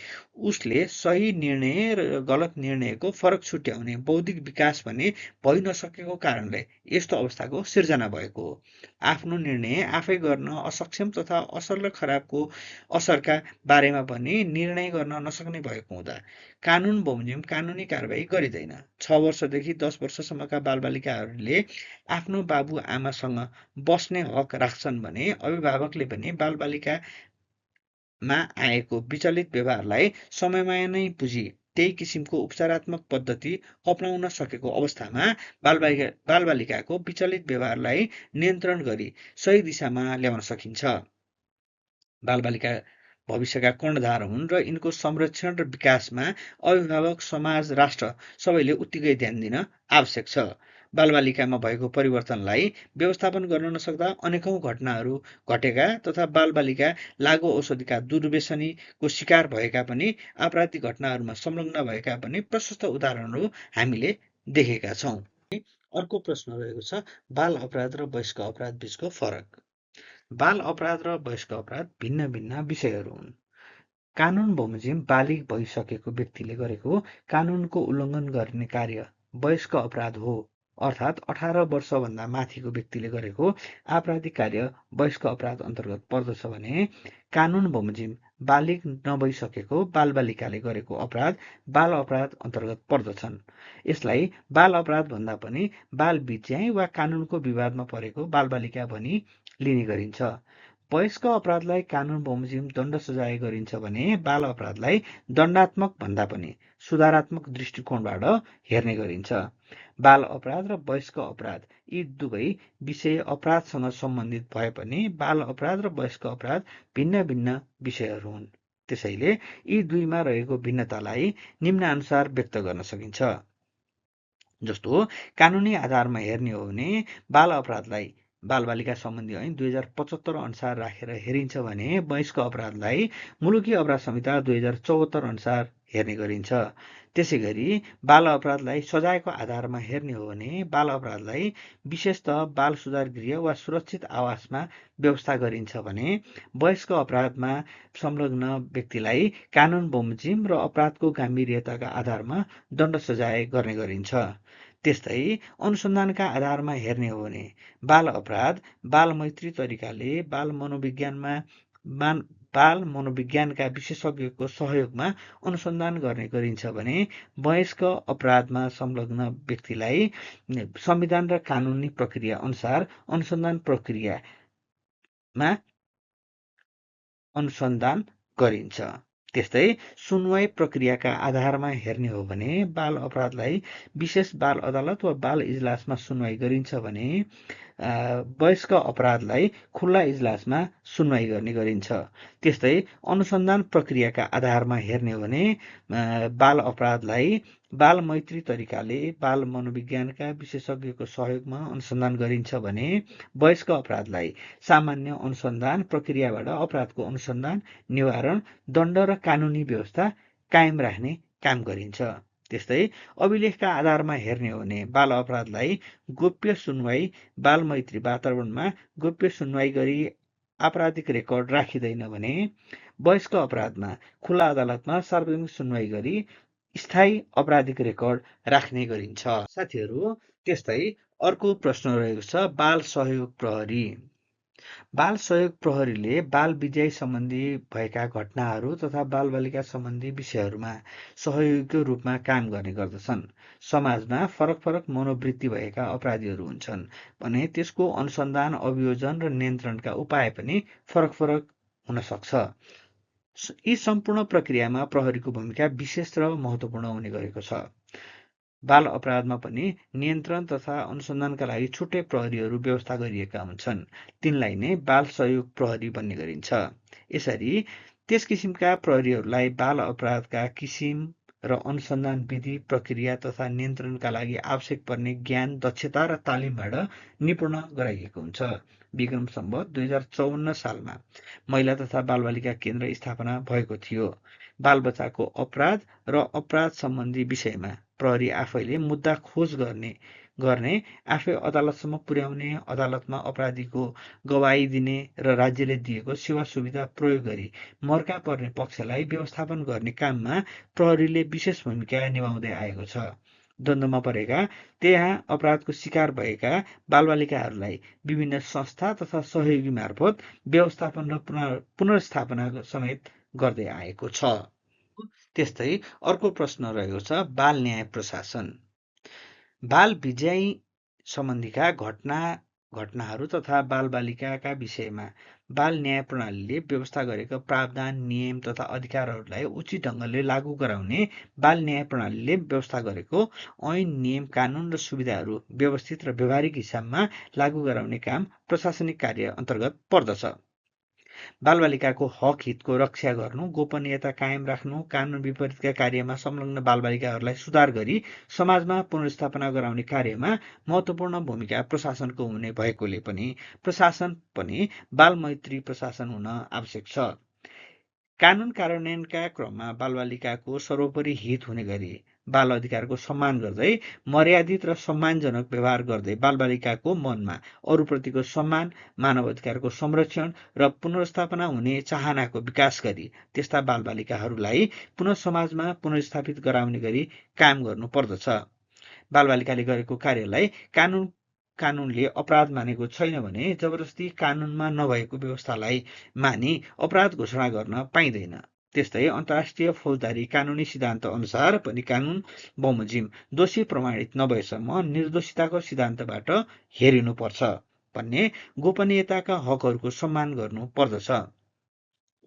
उसले सही निर्णय र गलत निर्णयको फरक छुट्याउने बौद्धिक विकास भने भइ नसकेको कारणले यस्तो अवस्थाको सिर्जना भएको हो। आफ्नो निर्णय आफै गर्न असक्षम तथा असल र खराबको असरका बारेमा पनि निर्णय गर्न नसक्ने भएको हुँदा कानुन बमोजिम कानुनी कारबाही गरिँदैन। 6 वर्षदेखि 10 वर्षसम्मका बालबालिकाहरूले आफ्नो बाबु आमासँग बस्ने हक राख्छन् भने अभिभावकले पनि बालबालिकामा आएको विचलित व्यवहारलाई समयमा नै बुझी त्यही किसिमको उपचारात्मक पद्धति अपनाउन सकेको अवस्थामा बालबालिकाको विचलित व्यवहारलाई नियन्त्रण गरी सही दिशामा ल्याउन सकिन्छ। बालबालिका भविष्यका कर्णधार हुन् र यिनको संरक्षण र विकासमा अभिभावक, समाज, राष्ट्र सबैले उत्तिकै ध्यान दिन आवश्यक छ। बालबालिकामा भएको परिवर्तनलाई व्यवस्थापन गर्न नसक्दा अनेकौं घटनाहरू घटेका तथा बालबालिका लागु औषधिका दुर्व्यसनीको शिकार भएका पनि आपराधिक घटनाहरूमा संलग्न भएका पनि प्रशस्त उदाहरणहरू हामीले देखेका छौं। अर्को प्रश्न रहेको छ बाल अपराध र वयस्क अपराध बीचको फरक। बाल अपराध र वयस्क अपराध भिन्न भिन्न विषयहरू हुन्। कानुन बमोजिम बालिग भइसकेको व्यक्तिले गरेको कानुनको उल्लङ्घन गर्ने कार्य वयस्क अपराध हो, अर्थात् 18 वर्षभन्दा माथिको व्यक्तिले गरेको आपराधिक कार्य वयस्क अपराध अन्तर्गत पर्दछ भने कानुन बमोजिम बालिग नभइसकेको बालबालिकाले गरेको अपराध बाल अपराध अन्तर्गत पर्दछन्। यसलाई बाल अपराध भन्दा पनि बाल बिच्याइ वा कानुनको विवादमा परेको बालबालिका भनी लिने गरिन्छ। वयस्क अपराधलाई कानुन बमोजिम दण्ड सजाय गरिन्छ भने बाल अपराधलाई दण्डात्मक भन्दा पनि सुधारात्मक दृष्टिकोणबाट हेर्ने गरिन्छ। बाल अपराध र वयस्क अपराध यी दुवै विषय अपराधसँग सम्बन्धित भए पनि बाल अपराध र वयस्क अपराध भिन्न भिन्न विषयहरू हुन्। त्यसैले यी दुईमा रहेको भिन्नतालाई निम्नानुसार व्यक्त गर्न सकिन्छ। जस्तो कानुनी आधारमा हेर्ने हो भने बाल अपराधलाई बालबालिका सम्बन्धी ऐन 2075 अनुसार राखेर हेरिन्छ भने वयस्क अपराधलाई मुलुकी अपराध संहिता 2074 अनुसार हेर्ने गरिन्छ। त्यसै गरी बाल अपराधलाई सजायको आधारमा हेर्ने हो भने बाल अपराधलाई विशेषतः बाल सुधार गृह वा सुरक्षित आवासमा व्यवस्था गरिन्छ भने वयस्क अपराधमा संलग्न व्यक्तिलाई कानुन बमोजिम र अपराधको गम्भीर्यताका आधारमा दण्ड सजाय गर्ने गरिन्छ। त्यस्तै अनुसन्धानका आधारमा हेर्ने हो भने बाल अपराध बाल मैत्री तरिकाले बाल मनोविज्ञानका विशेषज्ञको सहयोगमा अनुसन्धान गर्ने गरिन्छ भने वयस्क अपराधमा संलग्न व्यक्तिलाई संविधान र कानुनी प्रक्रिया अनुसार अनुसन्धान गरिन्छ। त्यस्तै सुनवाई प्रक्रियाका आधारमा हेर्ने हो भने बाल अपराधलाई विशेष बाल अदालत वा बाल इजलासमा सुनवाई गरिन्छ भने वयस्क अपराधलाई खुल्ला इजलासमा सुनवाई गर्ने गरिन्छ। त्यस्तै अनुसन्धान प्रक्रियाका आधारमा हेर्ने हो भने बाल अपराधलाई बाल मैत्री तरिकाले बाल मनोविज्ञानका विशेषज्ञको सहयोगमा अनुसन्धान गरिन्छ भने वयस्क अपराधलाई सामान्य अनुसन्धान प्रक्रियाबाट अपराधको अनुसन्धान, निवारण, दण्ड र कानुनी व्यवस्था कायम राख्ने काम गरिन्छ। त्यस्तै अभिलेखका आधारमा हेर्ने हो भने बाल अपराधलाई गोप्य सुनवाई बाल मैत्री वातावरणमा गोप्य सुनवाई गरी आपराधिक रेकर्ड राखिँदैन भने वयस्क अपराधमा खुल्ला अदालतमा सार्वजनिक सुनवाई गरी स्थायी आपराधिक रेकर्ड राख्ने गरिन्छ। साथीहरू, त्यस्तै अर्को प्रश्न रहेको छ बाल सहयोग प्रहरी। बाल सहयोग प्रहरीले बाल बिज्याइ सम्बन्धी भएका घटनाहरू तथा बालबालिका सम्बन्धी विषयहरूमा सहयोगीको रूपमा काम गर्ने गर्दछन्। समाजमा फरक फरक मनोवृत्ति भएका अपराधीहरू हुन्छन् भने त्यसको अनुसन्धान, अभियोजन र नियन्त्रणका उपाय पनि फरक फरक हुन सक्छ। यी सम्पूर्ण प्रक्रियामा प्रहरीको भूमिका विशेष र महत्त्वपूर्ण हुने गरेको छ। बाल अपराधमा पनि नियन्त्रण तथा अनुसन्धानका लागि छुट्टै प्रहरीहरू व्यवस्था गरिएका हुन्छन्। तिनलाई नै बाल सहयोग प्रहरी भन्ने गरिन्छ। यसरी त्यस किसिमका प्रहरीहरूलाई बाल अपराधका किसिम र अनुसन्धान विधि, प्रक्रिया तथा नियन्त्रणका लागि आवश्यक पर्ने ज्ञान, दक्षता र तालिमबाट निपुण गराइएको हुन्छ। विक्रम सम्वत 2054 सालमा महिला तथा बालबालिका केन्द्र स्थापना भएको थियो। बालबच्चाको अपराध र अपराध सम्बन्धी विषयमा प्रहरी आफैले मुद्दा खोज गर्ने, आफै अदालतसम्म पुर्याउने, अदालतमा अपराधीको गवाही दिने र राज्यले दिएको सेवा सुविधा प्रयोग गरी मर्का पर्ने पक्षलाई व्यवस्थापन गर्ने काममा प्रहरीले विशेष भूमिका निभाउँदै आएको छ। द्वन्द्वमा परेका, त्यहाँ अपराधको शिकार भएका बालबालिकाहरूलाई विभिन्न संस्था तथा सहयोगी मार्फत व्यवस्थापन र पुनर्स्थापना समेत गर्दै आएको छ। त्यस्तै अर्को प्रश्न रहेको छ बाल न्याय प्रशासन। बाल बिज्याइ सम्बन्धीका घटनाहरू तथा बालबालिकाका विषयमा बाल न्याय प्रणालीले व्यवस्था गरेका प्रावधान, नियम तथा अधिकारहरूलाई उचित ढङ्गले लागू गराउने बाल न्याय प्रणालीले व्यवस्था गरेको ऐन, नियम, कानुन र सुविधाहरू व्यवस्थित र व्यावहारिक हिसाबमा लागू गराउने काम प्रशासनिक कार्य अन्तर्गत पर्दछ। बालबालिकाको हक हितको रक्षा गर्नु, गोपनीयता कायम राख्नु, कानुन विपरीतका कार्यमा संलग्न बालबालिकाहरूलाई सुधार गरी समाजमा पुनर्स्थापना गराउने कार्यमा महत्त्वपूर्ण भूमिका प्रशासनको हुने भएकोले पनि प्रशासन पनि बालमैत्री प्रशासन हुन आवश्यक छ। कानुन कार्यान्वयनका क्रममा बालबालिकाको सर्वोपरि हित हुने गरी बाल अधिकारको सम्मान गर्दै मर्यादित र सम्मानजनक व्यवहार गर्दै बालबालिकाको मनमा अरूप्रतिको सम्मान, मानव अधिकारको संरक्षण र पुनर्स्थापना हुने चाहनाको विकास गरी त्यस्ता बालबालिकाहरूलाई पुनः समाजमा पुनर्स्थापित गराउने गरी काम गर्नु पर्दछ। बालबालिकाले गरेको कार्यलाई कानुनले अपराध मानेको छैन भने जबरजस्ती कानुनमा नभएको व्यवस्थालाई मानि अपराध घोषणा गर्न पाइँदैन। त्यस्तै अन्तर्राष्ट्रिय फौजदारी कानुनी सिद्धान्त अनुसार पनि कानुन बमोजिम दोषी प्रमाणित नभएसम्म निर्दोषिताको सिद्धान्तबाट हेरिनुपर्छ भन्ने गोपनीयताका हकहरूको सम्मान गर्नु पर्दछ।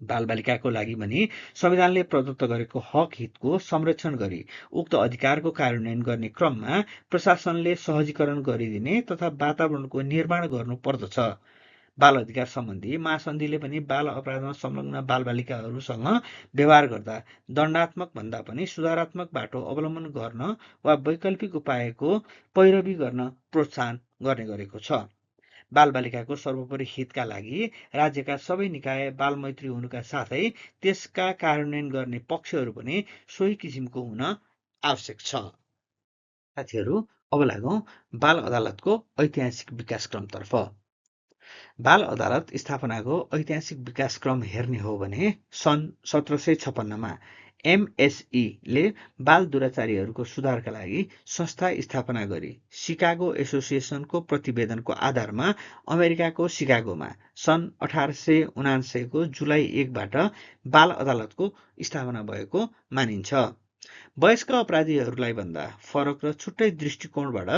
बालबालिकाको लागि पनि संविधानले प्रदत्त गरेको हक हितको संरक्षण गरी उक्त अधिकारको कार्यान्वयन गर्ने क्रममा प्रशासनले सहजीकरण गरिदिने तथा वातावरणको निर्माण गर्नु पर्दछ। बाल अधिकार सम्बन्धी महासन्धिले पनि बाल अपराधमा संलग्न बालबालिकाहरूसँग व्यवहार गर्दा दण्डात्मक भन्दा पनि सुधारात्मक बाटो अवलम्बन गर्न वा वैकल्पिक उपायको पैरवी गर्न प्रोत्साहन गर्ने गरेको छ। बालबालिकाको सर्वोपरि हितका लागि राज्यका सबै निकाय बालमैत्री हुनुका साथै त्यसका कार्यान्वयन गर्ने पक्षहरू पनि सोही किसिमको हुन आवश्यक छ। साथीहरू, अब लागौँ बाल अदालतको ऐतिहासिक विकासक्रमतर्फ। बाल अदालत स्थापनाको ऐतिहासिक विकासक्रम हेर्ने हो भने सन् 1756मा MSE ले बाल दुराचारीहरूको सुधारका लागि संस्था स्थापना गरी सिकागो एसोसिएसनको प्रतिवेदनको आधारमा अमेरिकाको सिकागोमा सन् 1879को जुलाई 1बाट बाल अदालतको स्थापना भएको मानिन्छ। वयस्क अपराधीहरूलाई भन्दा फरक र छुट्टै दृष्टिकोणबाट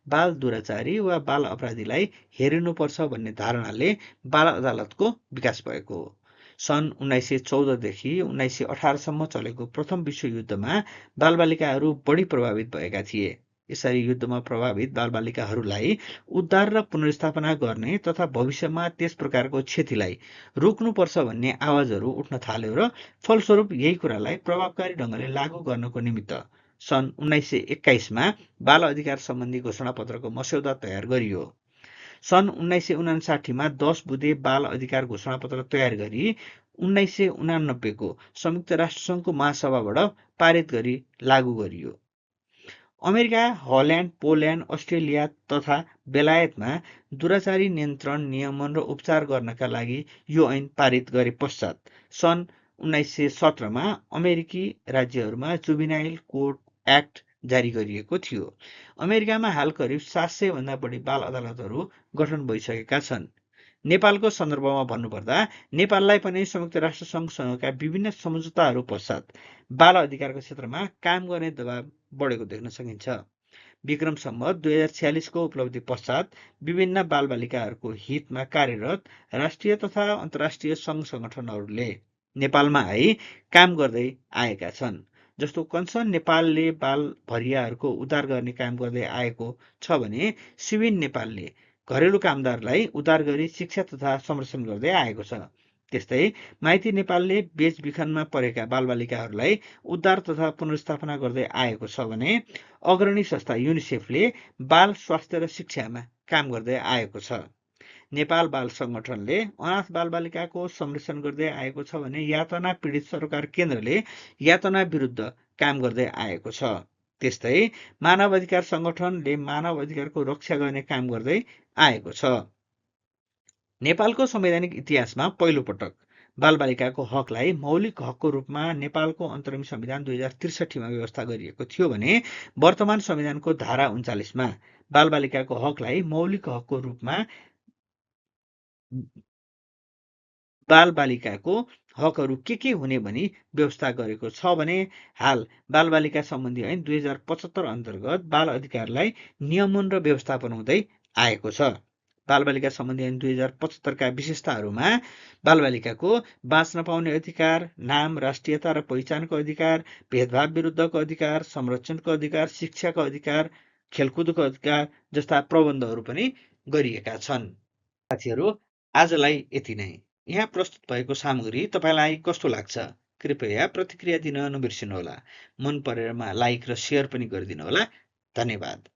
बाल दुराचारी वा बाल अपराधीलाई हेरिनुपर्छ भन्ने धारणाले बाल अदालतको विकास भएको हो। सन् 1914देखि 1918सम्म चलेको प्रथम विश्वयुद्धमा बालबालिकाहरू बढी प्रभावित भएका थिए। यसरी युद्धमा प्रभावित बालबालिकाहरूलाई उद्धार र पुनर्स्थापना गर्ने तथा भविष्यमा त्यस प्रकारको क्षतिलाई रोक्नुपर्छ भन्ने आवाजहरू उठ्न थाल्यो र फलस्वरूप यही कुरालाई प्रभावकारी ढङ्गले लागू गर्नको निमित्त सन् 1921मा बाल अधिकार सम्बन्धी घोषणापत्रको मस्यौदा तयार गरियो। सन् 1959मा 10 बुँदे बाल अधिकार घोषणापत्र तयार गरी 1989को संयुक्त राष्ट्रसङ्घको महासभाबाट पारित गरी लागू गरियो। अमेरिका, हल्यान्ड, पोल्यान्ड, अस्ट्रेलिया तथा बेलायतमा दुराचारी नियन्त्रण, नियमन र उपचार गर्नका लागि यो ऐन पारित गरे पश्चात सन् 1917मा अमेरिकी राज्यहरूमा जुभिनाइल कोड एक्ट जारी गरिएको थियो। अमेरिकामा हाल करिब 700 भन्दा बढी बाल अदालतहरू गठन भइसकेका छन्। नेपालको सन्दर्भमा भन्नुपर्दा नेपाललाई पनि संयुक्त राष्ट्रसङ्घसँगका विभिन्न सम्झौताहरू पश्चात बाल अधिकारको क्षेत्रमा काम गर्ने दबाव बढेको देख्न सकिन्छ। विक्रम सम्वत 2046को उपलब्धि पश्चात विभिन्न बालबालिकाहरूको हितमा कार्यरत राष्ट्रिय तथा अन्तर्राष्ट्रिय सङ्घ सङ्गठनहरूले नेपालमा आई काम गर्दै आएका छन्। जस्तो कन्सर्न नेपालले बाल भरियाहरूको उद्धार गर्ने काम गर्दै आएको छ भने सिविन नेपालले घरेलु कामदारलाई उद्धार गरी शिक्षा तथा संरक्षण गर्दै आएको छ। त्यस्तै माइती नेपालले बेचबिखनमा परेका बालबालिकाहरूलाई उद्धार तथा पुनर्स्थापना गर्दै आएको छ भने अग्रणी संस्था युनिसेफले बाल स्वास्थ्य र शिक्षामा काम गर्दै आएको छ। नेपाल बाल सङ्गठनले अनाथ बालबालिकाको संरक्षण गर्दै आएको छ भने यातना पीडित सरकार केन्द्रले यातना विरुद्ध काम गर्दै आएको छ। त्यस्तै मानव अधिकार सङ्गठनले मानव अधिकारको रक्षा गर्ने काम गर्दै आएको छ। नेपालको संवैधानिक इतिहासमा पहिलो पटक बालबालिकाको हकलाई मौलिक हकको रूपमा नेपालको अन्तरिम संविधान 2063मा व्यवस्था गरिएको थियो भने वर्तमान संविधानको धारा 39मा बालबालिकाको हकलाई मौलिक हकको रूपमा बालबालिकाको हकहरू के हुने भनी व्यवस्था गरेको छ भने हाल बालबालिका सम्बन्धी ऐन 2075 अन्तर्गत बाल अधिकारलाई नियमन र व्यवस्थापन हुँदै आएको छ। बालबालिका सम्बन्धी ऐन 2075का विशेषताहरूमा बालबालिकाको बाँच्न पाउने अधिकार, नाम, राष्ट्रियता र पहिचानको अधिकार, भेदभाव विरुद्धको अधिकार, संरक्षणको अधिकार, शिक्षाको अधिकार, खेलकुदको अधिकार जस्ता प्रबन्धहरू पनि गरिएका छन्। साथीहरू, आजलाई यति नै। यहाँ प्रस्तुत भएको सामग्री तपाईँलाई कस्तो लाग्छ? कृपया प्रतिक्रिया दिन नबिर्सिनुहोला। मन परेमा लाइक र सेयर पनि गरिदिनुहोला। धन्यवाद।